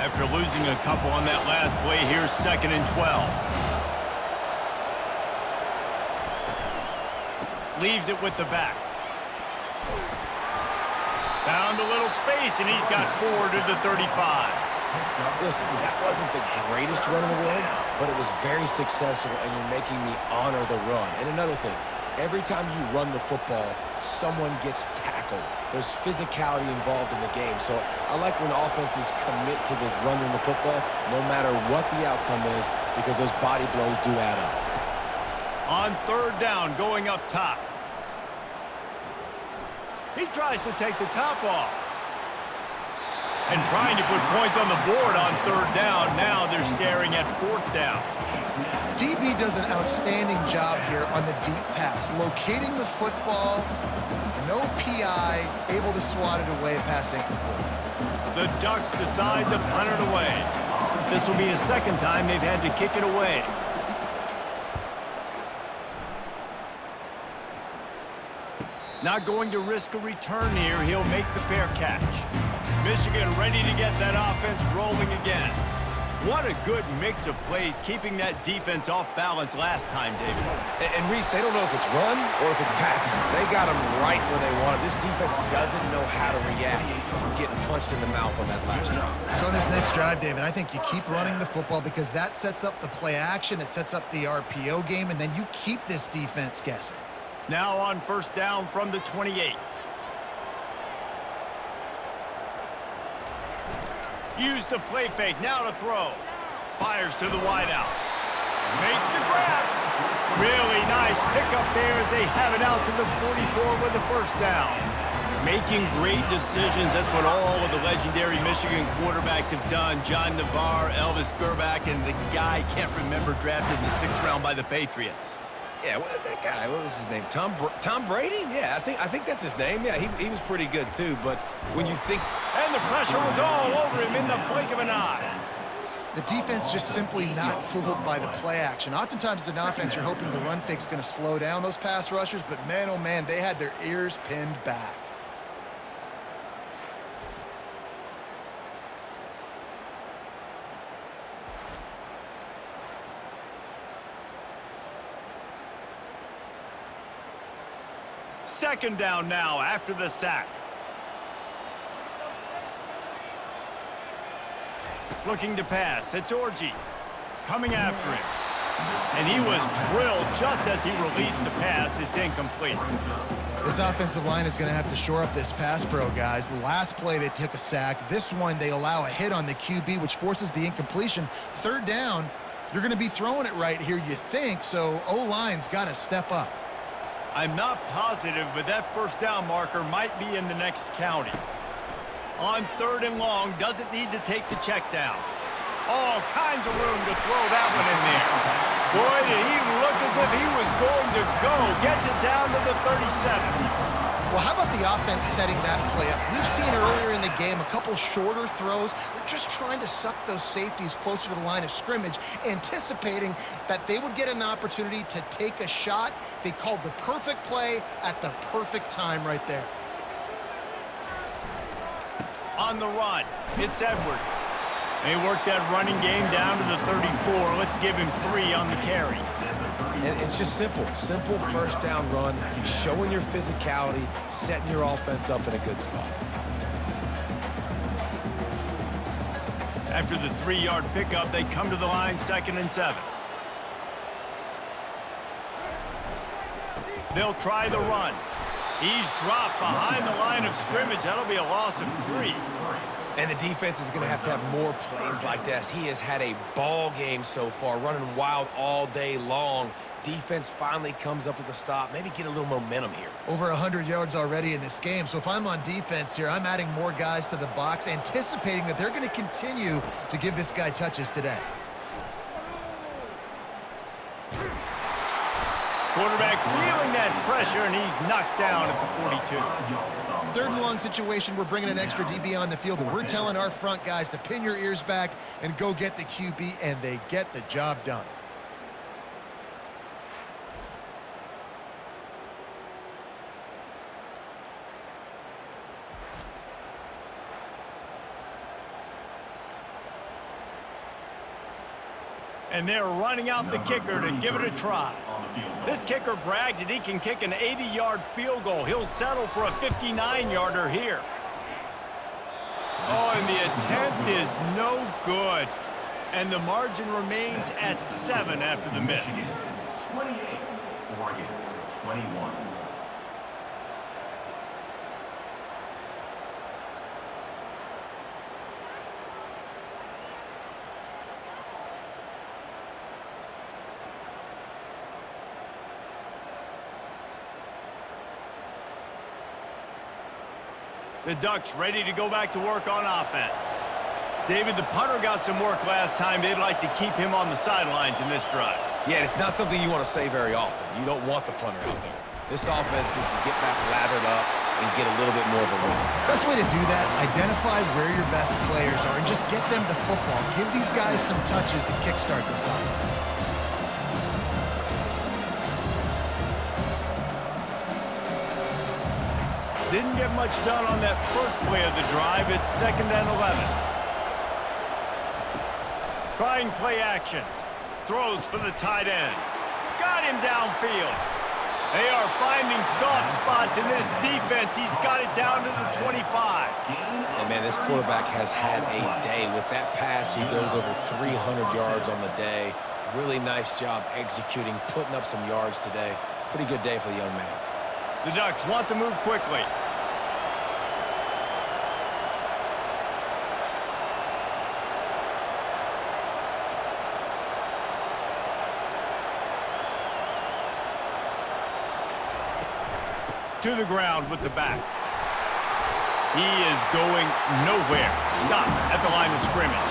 After losing a couple on that last play, here's 2nd and 12. Leaves it with the back. Found a little space, and he's got 4 to the 35. Listen, that wasn't the greatest run in the world, but it was very successful, and you're making me honor the run. And another thing, every time you run the football, someone gets tackled. There's physicality involved in the game. So I like when offenses commit to the running the football, no matter what the outcome is, because those body blows do add up. On 3rd down, going up top. He tries to take the top off. And trying to put points on the board on 3rd down. Now they're staring at 4th down. DB does an outstanding job here on the deep pass, locating the football, no PI, able to swat it away, pass incomplete. The Ducks decide to punt it away. This will be the 2nd time they've had to kick it away. Not going to risk a return here. He'll make the fair catch. Michigan ready to get that offense rolling again. What a good mix of plays, keeping that defense off balance last time, David. And Reese, they don't know if it's run or if it's pass. They got them right where they want it. This defense doesn't know how to react from getting punched in the mouth on that last drive. So on this next drive, David, I think you keep running the football because that sets up the play action, it sets up the RPO game, and then you keep this defense guessing. Now on 1st down from the 28. Use the play fake, now to throw. Fires to the wideout. Makes the grab. Really nice pickup there as they have it out to the 44 with the first down. Making great decisions, that's what all of the legendary Michigan quarterbacks have done. John Navarre, Elvis Gerbach, and the guy, can't remember, drafted in the 6th round by the Patriots. Yeah, that guy, what was his name? Tom Brady? Yeah, I think that's his name. Yeah, he was pretty good too, but when you think... And the pressure was all over him in the blink of an eye. The defense just simply not fooled by the play action. Oftentimes as an offense, you're hoping the run fake's going to slow down those pass rushers, but man, oh man, they had their ears pinned back. Second down now after the sack. Looking to pass. It's Orji coming after him. And he was drilled just as he released the pass. It's incomplete. This offensive line is going to have to shore up this pass pro, guys. The last play, they took a sack. This one, they allow a hit on the QB, which forces the incompletion. Third down, you're going to be throwing it right here, you think, so O-line's got to step up. I'm not positive, but that first down marker might be in the next county. On 3rd and long, doesn't need to take the check down. All kinds of room to throw that one in there. Boy, did he look as if he was going to go. Gets it down to the 37. Well, how about the offense setting that play up? We've seen earlier in the game a couple shorter throws. They're just trying to suck those safeties closer to the line of scrimmage, anticipating that they would get an opportunity to take a shot. They called the perfect play at the perfect time right there. On the run, it's Edwards. They work that running game down to the 34. Let's give him 3 on the carry. And it's just simple first down run, showing your physicality, setting your offense up in a good spot. After the 3-yard pickup, they come to the line 2nd and 7. They'll try the run. He's dropped behind the line of scrimmage. That'll be a loss of 3. And the defense is going to have more plays like that. He has had a ball game so far, running wild all day long. Defense finally comes up with a stop, maybe get a little momentum here. Over 100 yards already in this game, so if I'm on defense here, I'm adding more guys to the box, anticipating that they're going to continue to give this guy touches today. Quarterback feeling that pressure, and he's knocked down at the 42. 3rd and long situation, we're bringing an extra DB on the field, and we're telling our front guys to pin your ears back and go get the QB, and they get the job done. And they're running out the kicker to give it a try. This kicker brags that he can kick an 80-yard field goal. He'll settle for a 59-yarder here. Oh, and the attempt is no good. And the margin remains at 7 after the miss. 28, Oregon 21. The Ducks ready to go back to work on offense. David, the punter got some work last time. They'd like to keep him on the sidelines in this drive. Yeah, it's not something you want to say very often. You don't want the punter out there. This offense needs to get back lathered up and get a little bit more of a rhythm. Best way to do that, identify where your best players are and just get them the football. Give these guys some touches to kickstart this offense. Didn't get much done on that first play of the drive. It's 2nd and 11. Trying play action. Throws for the tight end. Got him downfield. They are finding soft spots in this defense. He's got it down to the 25. And, man, this quarterback has had a day. With that pass, he goes over 300 yards on the day. Really nice job executing, putting up some yards today. Pretty good day for the young man. The Ducks want to move quickly. To the ground with the back. He is going nowhere. Stop at the line of scrimmage.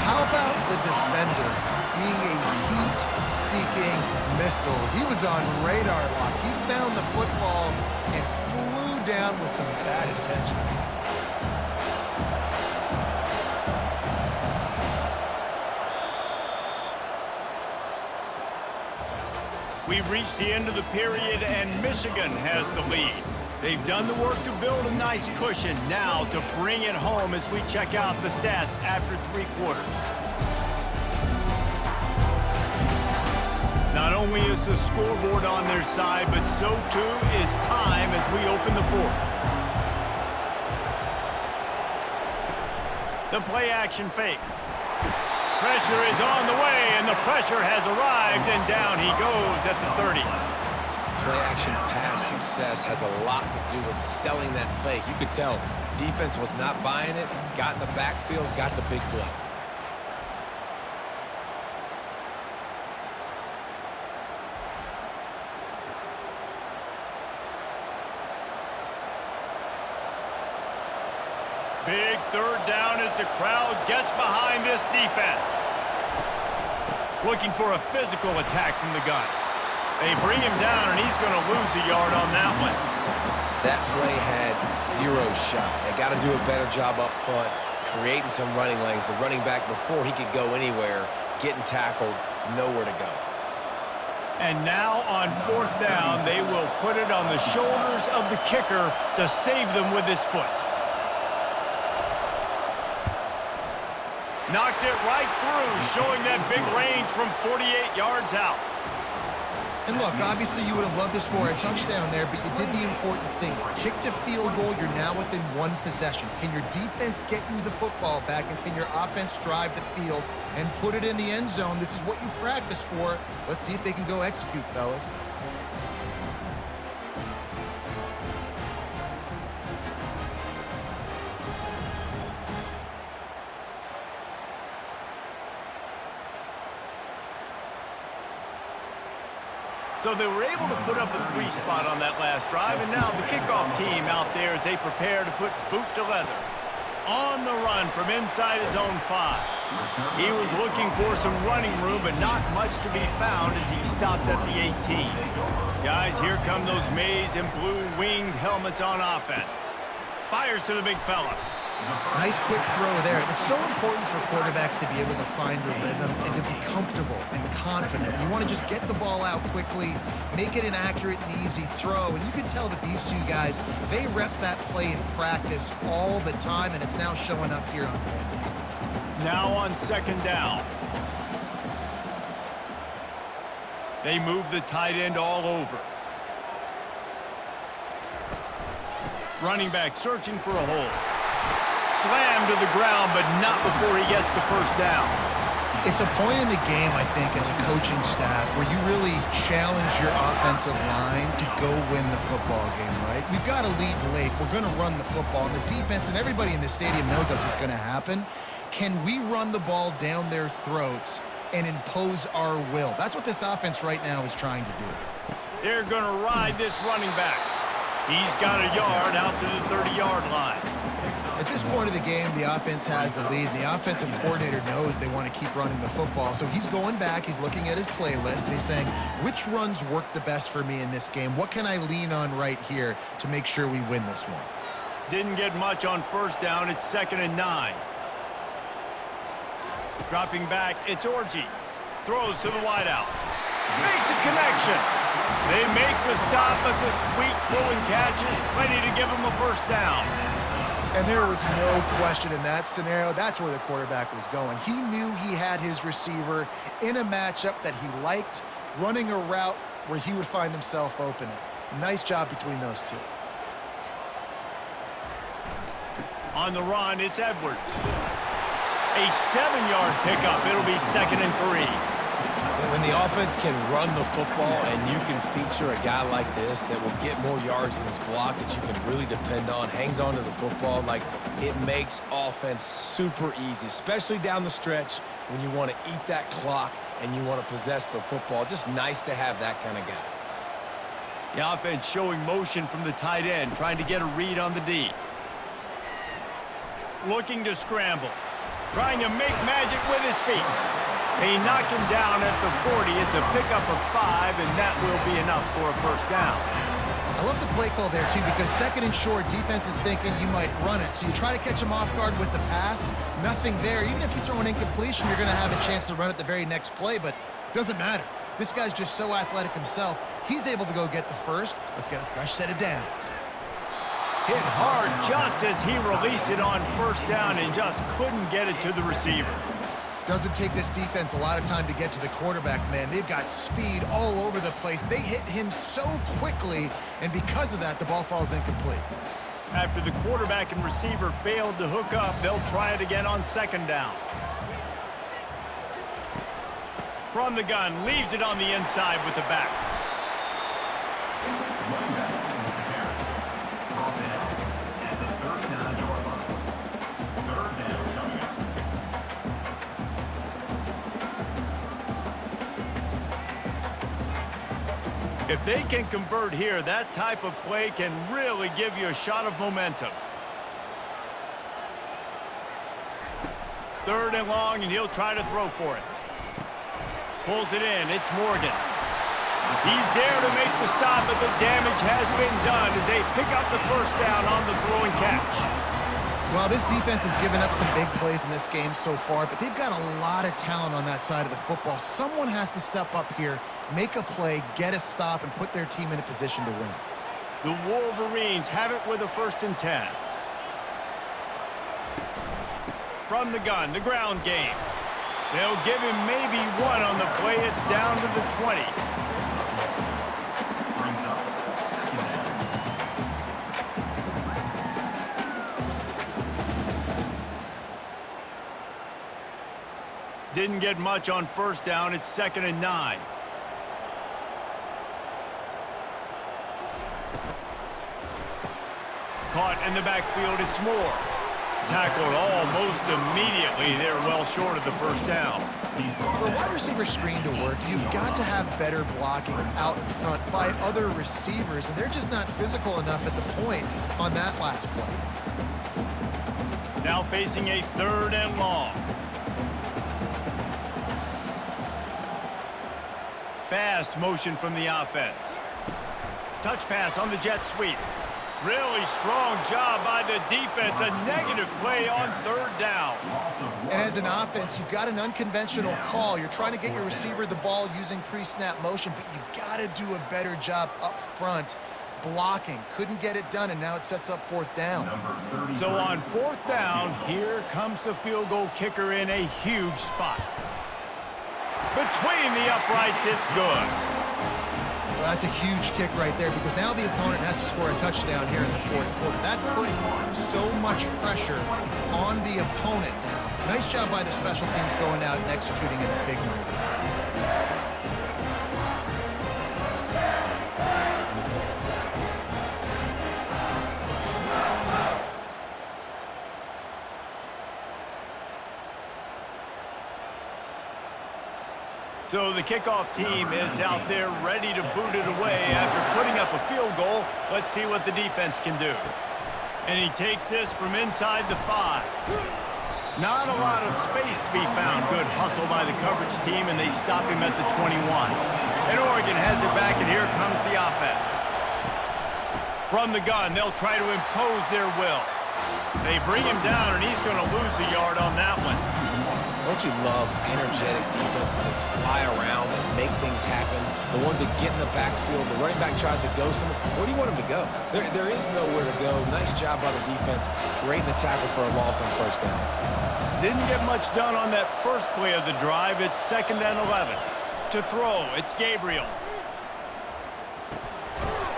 How about the defender being a heat-seeking missile? He was on radar lock. He found the football and flew down with some bad intentions. We've reached the end of the period, and Michigan has the lead. They've done the work to build a nice cushion. Now to bring it home as we check out the stats after 3 quarters. Not only is the scoreboard on their side, but so too is time as we open the 4th. The play action fake. Pressure is on the way, and the pressure has arrived, and down he goes at the 30. Play-action pass success has a lot to do with selling that fake. You could tell defense was not buying it, got in the backfield, got the big play. Big 3rd down as the crowd gets behind this defense. Looking for a physical attack from the gun. They bring him down, and he's going to lose a yard on that one. That play had 0 shot. They got to do a better job up front, creating some running lanes. The running back, before he could go anywhere, getting tackled, nowhere to go. And now on 4th down, they will put it on the shoulders of the kicker to save them with his foot. Knocked it right through, showing that big range from 48 yards out. And look, obviously you would have loved to score a touchdown there, but you did the important thing. Kicked a field goal, you're now within 1 possession. Can your defense get you the football back, and can your offense drive the field and put it in the end zone? This is what you practice for. Let's see if they can go execute, fellas. So they were able to put up a 3 spot on that last drive, and now the kickoff team out there as they prepare to put boot to leather. On the run from inside his own 5. He was looking for some running room, but not much to be found as he stopped at the 18. Guys, here come those maize and blue winged helmets on offense. Fires to the big fella. Nice quick throw there. It's so important for quarterbacks to be able to find a rhythm and to be comfortable and confident. You want to just get the ball out quickly, make it an accurate and easy throw. And you can tell that these 2 guys, they rep that play in practice all the time, and it's now showing up here on Monday. Now on 2nd down. They move the tight end all over. Running back searching for a hole. Slammed to the ground, but not before he gets the 1st down. It's a point in the game, I think, as a coaching staff where you really challenge your offensive line to go win the football game, right? We've got to lead late. We're going to run the football, and the defense and everybody in the stadium knows that's what's going to happen. Can we run the ball down their throats and impose our will? That's what this offense right now is trying to do. They're going to ride this running back. He's got a yard out to the 30-yard line. At this point of the game, the offense has the lead, and the offensive coordinator knows they want to keep running the football. So he's going back, he's looking at his playlist, and he's saying, which runs work the best for me in this game? What can I lean on right here to make sure we win this one? Didn't get much on 1st down. It's 2nd and 9. Dropping back, it's Orji. Throws to the wideout. Makes a connection. They make the stop, but the sweet throw and catch is plenty to give him a 1st down. And there was no question in that scenario. That's where the quarterback was going. He knew he had his receiver in a matchup that he liked, running a route where he would find himself open. Nice job between those 2. On the run, it's Edwards. A 7-yard pickup. It'll be 2nd and 3. When the offense can run the football and you can feature a guy like this that will get more yards than his block, that you can really depend on, hangs on to the football, like, it makes offense super easy, especially down the stretch when you want to eat that clock and you want to possess the football. Just nice to have that kind of guy. The offense showing motion from the tight end, trying to get a read on the D. Looking to scramble. Trying to make magic with his feet. They knock him down at the 40. It's a pickup of 5, and that will be enough for a first down. I love the play call there, too, because second and short, defense is thinking you might run it. So you try to catch him off guard with the pass. Nothing there. Even if you throw an incompletion, you're going to have a chance to run it the very next play, but it doesn't matter. This guy's just so athletic himself. He's able to go get the first. Let's get a fresh set of downs. Hit hard just as he released it on first down and just couldn't get it to the receiver. Doesn't take this defense a lot of time to get to the quarterback, man. They've got speed all over the place. They hit him so quickly, and because of that, the ball falls incomplete. After the quarterback and receiver failed to hook up, they'll try it again on second down. From the gun, leaves it on the inside with the back. If they can convert here, that type of play can really give you a shot of momentum. Third and long, and he'll try to throw for it. Pulls it in. It's Morgan. He's there to make the stop, but the damage has been done as they pick up the first down on the throw and catch. Well, this defense has given up some big plays in this game so far, but they've got a lot of talent on that side of the football. Someone has to step up here, make a play, get a stop, and put their team in a position to win. The Wolverines have it with a 1st and 10. From the gun, the ground game. They'll give him maybe 1 on the play. It's down to the 20. Didn't get much on first down. It's 2nd and 9. Caught in the backfield. It's Moore. Tackled almost immediately. They're well short of the first down. For a wide receiver screen to work, you've got to have better blocking out in front by other receivers, and they're just not physical enough at the point on that last play. Now facing a 3rd and long. Fast motion from the offense. Touch pass on the jet sweep. Really strong job by the defense. A negative play on 3rd down. And as an offense, you've got an unconventional call. You're trying to get your receiver the ball using pre-snap motion, but you've got to do a better job up front blocking. Couldn't get it done, and now it sets up 4th down. So on 4th down, here comes the field goal kicker in a huge spot. Between the uprights, it's good. Well, that's a huge kick right there because now the opponent has to score a touchdown here in the 4th quarter. That put so much pressure on the opponent. Nice job by the special teams going out and executing in a big way. So the kickoff team is out there ready to boot it away after putting up a field goal. Let's see what the defense can do. And he takes this from inside the 5. Not a lot of space to be found. Good hustle by the coverage team, and they stop him at the 21. And Oregon has it back, and here comes the offense. From the gun, they'll try to impose their will. They bring him down, and he's going to lose a yard on that one. Don't you love energetic defenses that fly around and make things happen? The ones that get in the backfield, the running back tries to go somewhere. Where do you want him to go? There is nowhere to go. Nice job by the defense creating the tackle for a loss on first down. Didn't get much done on that first play of the drive. It's 2nd and 11. To throw, it's Gabriel.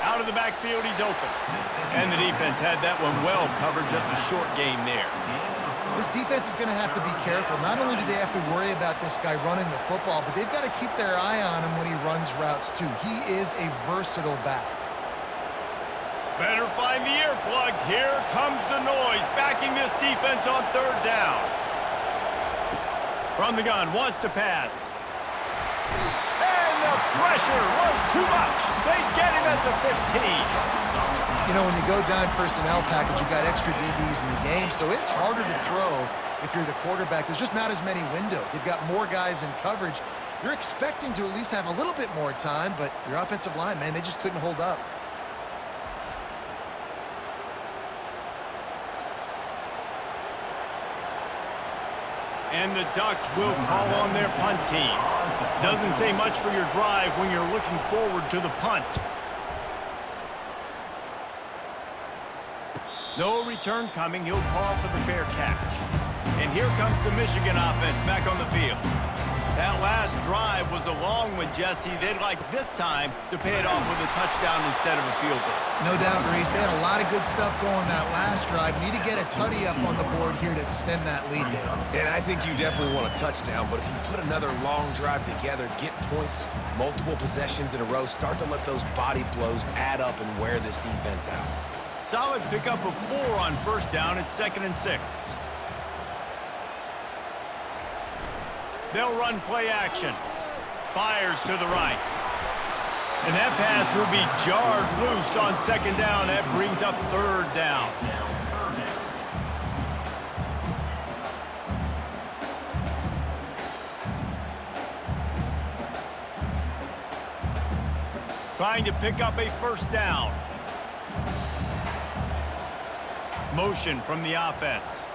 Out of the backfield, he's open. And the defense had that one well covered, just a short game there. This defense is going to have to be careful. Not only do they have to worry about this guy running the football, but they've got to keep their eye on him when he runs routes, too. He is a versatile back. Better find the earplugs. Here comes the noise, backing this defense on 3rd down. From the gun, wants to pass. And the Pressure was too much. They get him at the 15. You know, when you go dime personnel package, you got extra DBs in the game, so it's harder to throw if you're the quarterback. There's just not as many windows. They've got more guys in coverage. You're expecting to at least have a little bit more time, but your offensive line, man, they just couldn't hold up. And the Ducks will call on their punt team. Doesn't say much for your drive when you're looking forward to the punt. No return coming. He'll call for the fair catch. And here comes the Michigan offense back on the field. That last drive was a long one, Jesse. They'd like this time to pay it off with a touchdown instead of a field goal. No doubt, Reese. They had a lot of good stuff going that last drive. Need to get a tutty up on the board here to extend that lead, David. And I think you definitely want a touchdown, but if you put another long drive together, get points, multiple possessions in a row, start to let those body blows add up and wear this defense out. Solid pickup of 4 on first down. It's 2nd and 6. They'll run play action. Fires to the right. And that pass will be jarred loose on 2nd down. That brings up 3rd down. Trying to pick up a 1st down. Motion from the offense.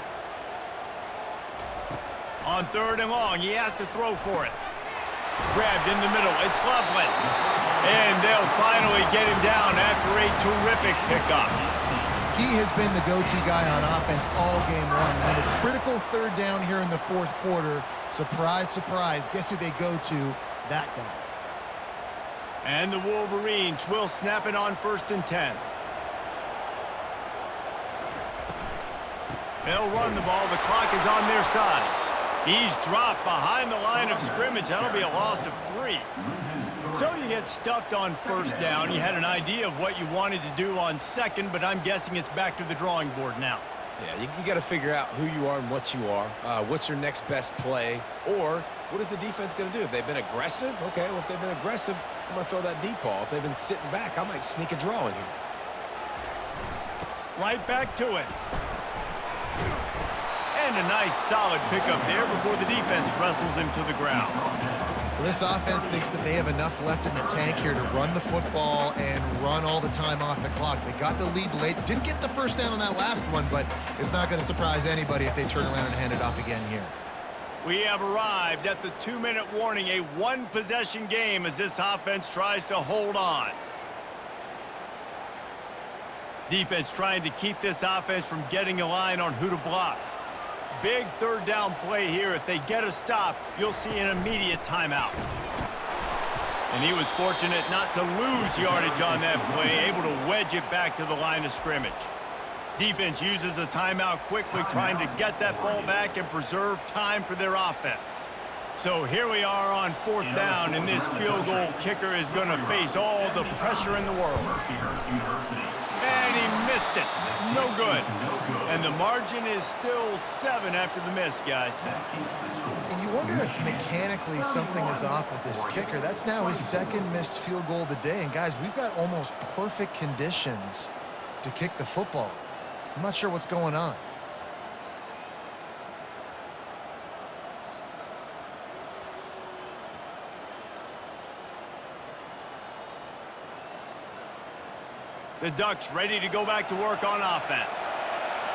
On 3rd and long, he has to throw for it. Grabbed in the middle, it's Loveland. And they'll finally get him down after a terrific pickup. He has been the go-to guy on offense all game long. And a critical 3rd down here in the 4th quarter. Surprise, surprise. Guess who they go to? That guy. And the Wolverines will snap it on 1st and 10. They'll run the ball. The clock is on their side. He's dropped behind the line of scrimmage. That'll be a loss of 3. So you get stuffed on 1st down. You had an idea of what you wanted to do on 2nd, but I'm guessing it's back to the drawing board now. Yeah, you got to figure out who you are and what you are. What's your next best play? Or what is the defense going to do? If they've been aggressive, okay, well, if they've been aggressive, I'm going to throw that deep ball. If they've been sitting back, I might sneak a draw in here. Right back to it. And a nice solid pickup there before the defense wrestles him to the ground. Well, this offense thinks that they have enough left in the tank here to run the football and run all the time off the clock. They got the lead late. Didn't get the 1st down on that last one, but it's not going to surprise anybody if they turn around and hand it off again here. We have arrived at the 2-minute warning, a 1-possession game as this offense tries to hold on. Defense trying to keep this offense from getting a line on who to block. Big 3rd down play here. If they get a stop, you'll see an immediate timeout. And he was fortunate not to lose yardage on that play, able to wedge it back to the line of scrimmage. Defense uses a timeout quickly, trying to get that ball back and preserve time for their offense. So here we are on 4th down, and this field goal kicker is going to face all the pressure in the world. And he missed it. No good. And the margin is still 7 after the miss, guys. And you wonder if mechanically something is off with this kicker. That's now his 2nd missed field goal of the day. And, guys, we've got almost perfect conditions to kick the football. I'm not sure what's going on. The Ducks ready to go back to work on offense.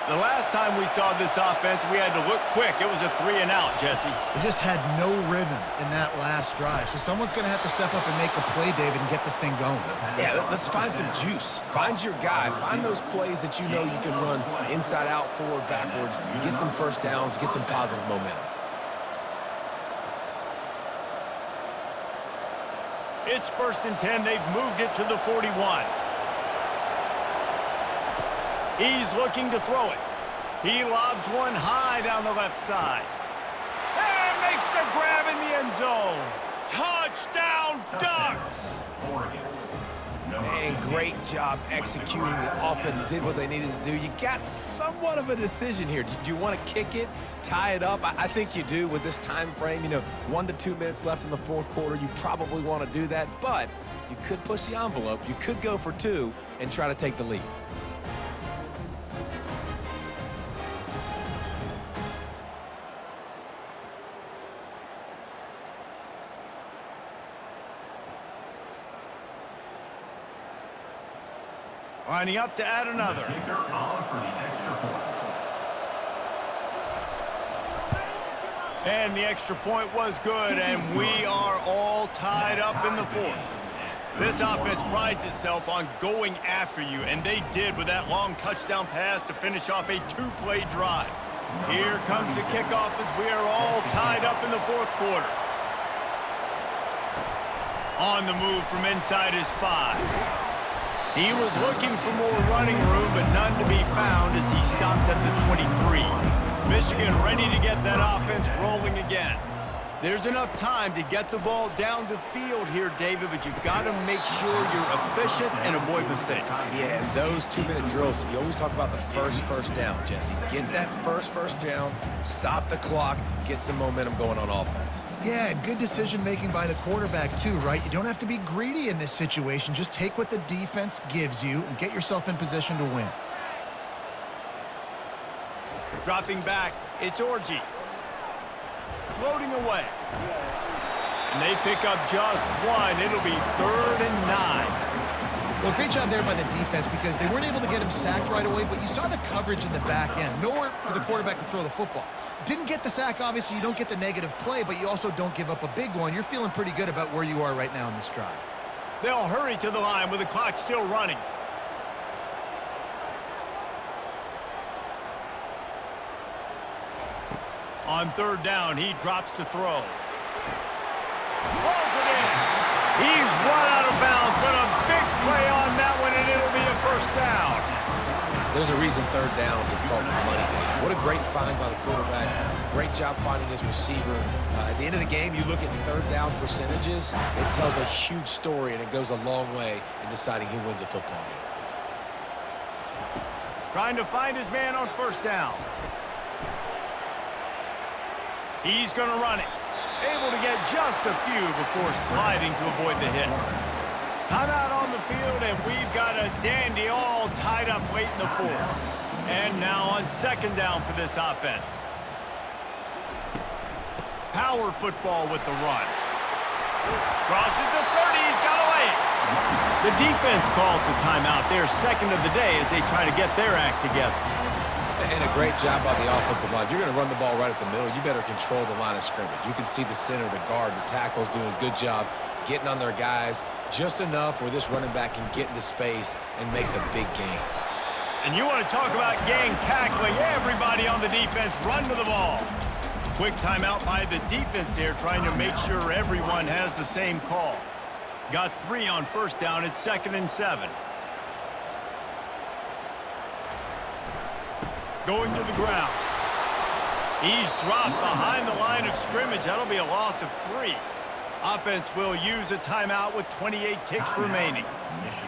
The last time we saw this offense, we had to look quick. It was a 3-and-out, Jesse. They just had no rhythm in that last drive. So someone's going to have to step up and make a play, David, and get this thing going. Yeah, let's find some juice. Find your guy. Find those plays that you know you can run inside out, forward, backwards. Get some 1st downs. Get some positive momentum. It's 1st and 10. They've moved it to the 41. He's looking to throw it. He lobs one high down the left side. And makes the grab in the end zone. Touchdown, Ducks! Oregon. And great job executing. The offense did what they needed to do. You got somewhat of a decision here. Do you want to kick it, tie it up? I think you do with this time frame. 1 to 2 minutes left in the fourth quarter. You probably want to do that, but you could push the envelope. You could go for 2 and try to take the lead. Lining up to add another. Kicker on for the extra point. And the extra point was good, and we are all tied up in the fourth. This offense prides itself on going after you, and they did with that long touchdown pass to finish off a 2-play drive. Here comes the kickoff as we are all tied up in the fourth quarter. On the move from inside his 5. He was looking for more running room, but none to be found as he stopped at the 23. Michigan ready to get that offense rolling again. There's enough time to get the ball down the field here, David, but you've got to make sure you're efficient and avoid mistakes. Yeah, and those 2-minute drills, you always talk about the first down, Jesse. Get that first down, stop the clock, get some momentum going on offense. Yeah, and good decision-making by the quarterback, too, right? You don't have to be greedy in this situation. Just take what the defense gives you and get yourself in position to win. Dropping back, it's Orji. Floating away. And they pick up just 1. It'll be 3rd and 9. Well, great job there by the defense because they weren't able to get him sacked right away, but you saw the coverage in the back end. Nowhere for the quarterback to throw the football. Didn't get the sack, obviously. You don't get the negative play, but you also don't give up a big one. You're feeling pretty good about where you are right now in this drive. They'll hurry to the line with the clock still running. On 3rd down, he drops to throw. Rolls it in. He's run out of bounds, but a big play on that one, and it'll be a 1st down. There's a reason 3rd down is called money down. What a great find by the quarterback. Great job finding his receiver. At the end of the game, you look at 3rd down percentages. It tells a huge story, and it goes a long way in deciding who wins a football game. Trying to find his man on 1st down. He's going to run it. Able to get just a few before sliding to avoid the hits. Timeout on the field, and we've got a dandy all tied up late in the fourth. And now on 2nd down for this offense. Power football with the run. Crosses the 30. He's got away. The defense calls the timeout. Their 2nd of the day as they try to get their act together. And a great job by the offensive line. If you're going to run the ball right at the middle, you better control the line of scrimmage. You can see the center, the guard, the tackles doing a good job getting on their guys just enough where this running back can get into space and make the big game. And you want to talk about gang tackling. Everybody on the defense run to the ball. Quick timeout by the defense there, trying to make sure everyone has the same call. Got 3 on 1st down. It's 2nd and 7. Going to the ground. He's dropped behind the line of scrimmage. That'll be a loss of 3. Offense will use a timeout with 28 ticks remaining.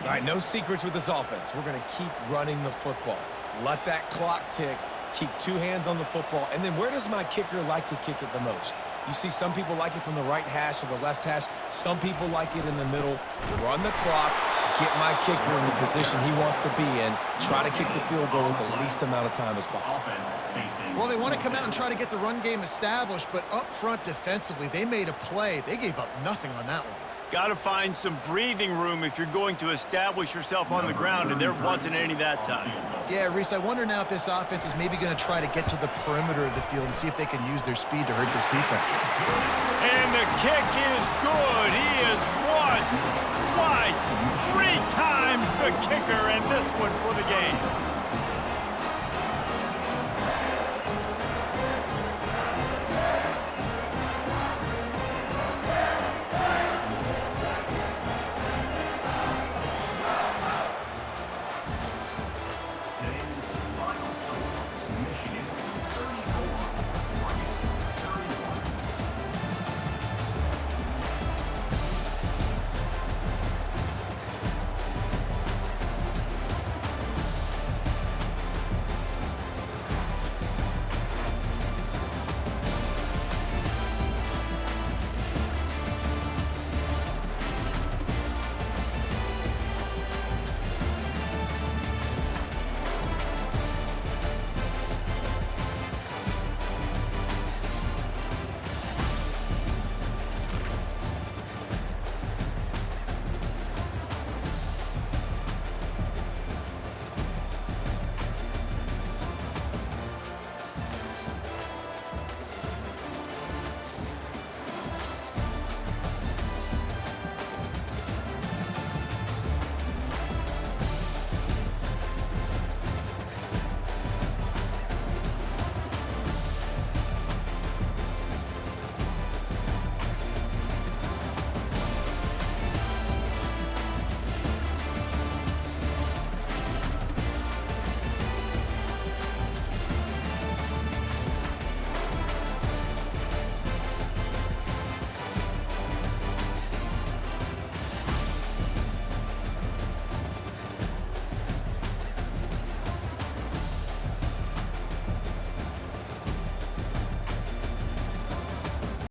All right, no secrets with this offense. We're going to keep running the football. Let that clock tick. Keep 2 hands on the football. And then where does my kicker like to kick it the most? You see some people like it from the right hash or the left hash. Some people like it in the middle. Run the clock. Get my kicker in the position he wants to be in. Try to kick the field goal with the least amount of time as possible. Well, they want to come out and try to get the run game established, but up front defensively, they made a play. They gave up nothing on that one. Got to find some breathing room if you're going to establish yourself on the ground, and there wasn't any that time. Yeah, Reese, I wonder now if this offense is maybe going to try to get to the perimeter of the field and see if they can use their speed to hurt this defense. And the kick is good. He is once, twice, 3 times the kicker, and this one for the game.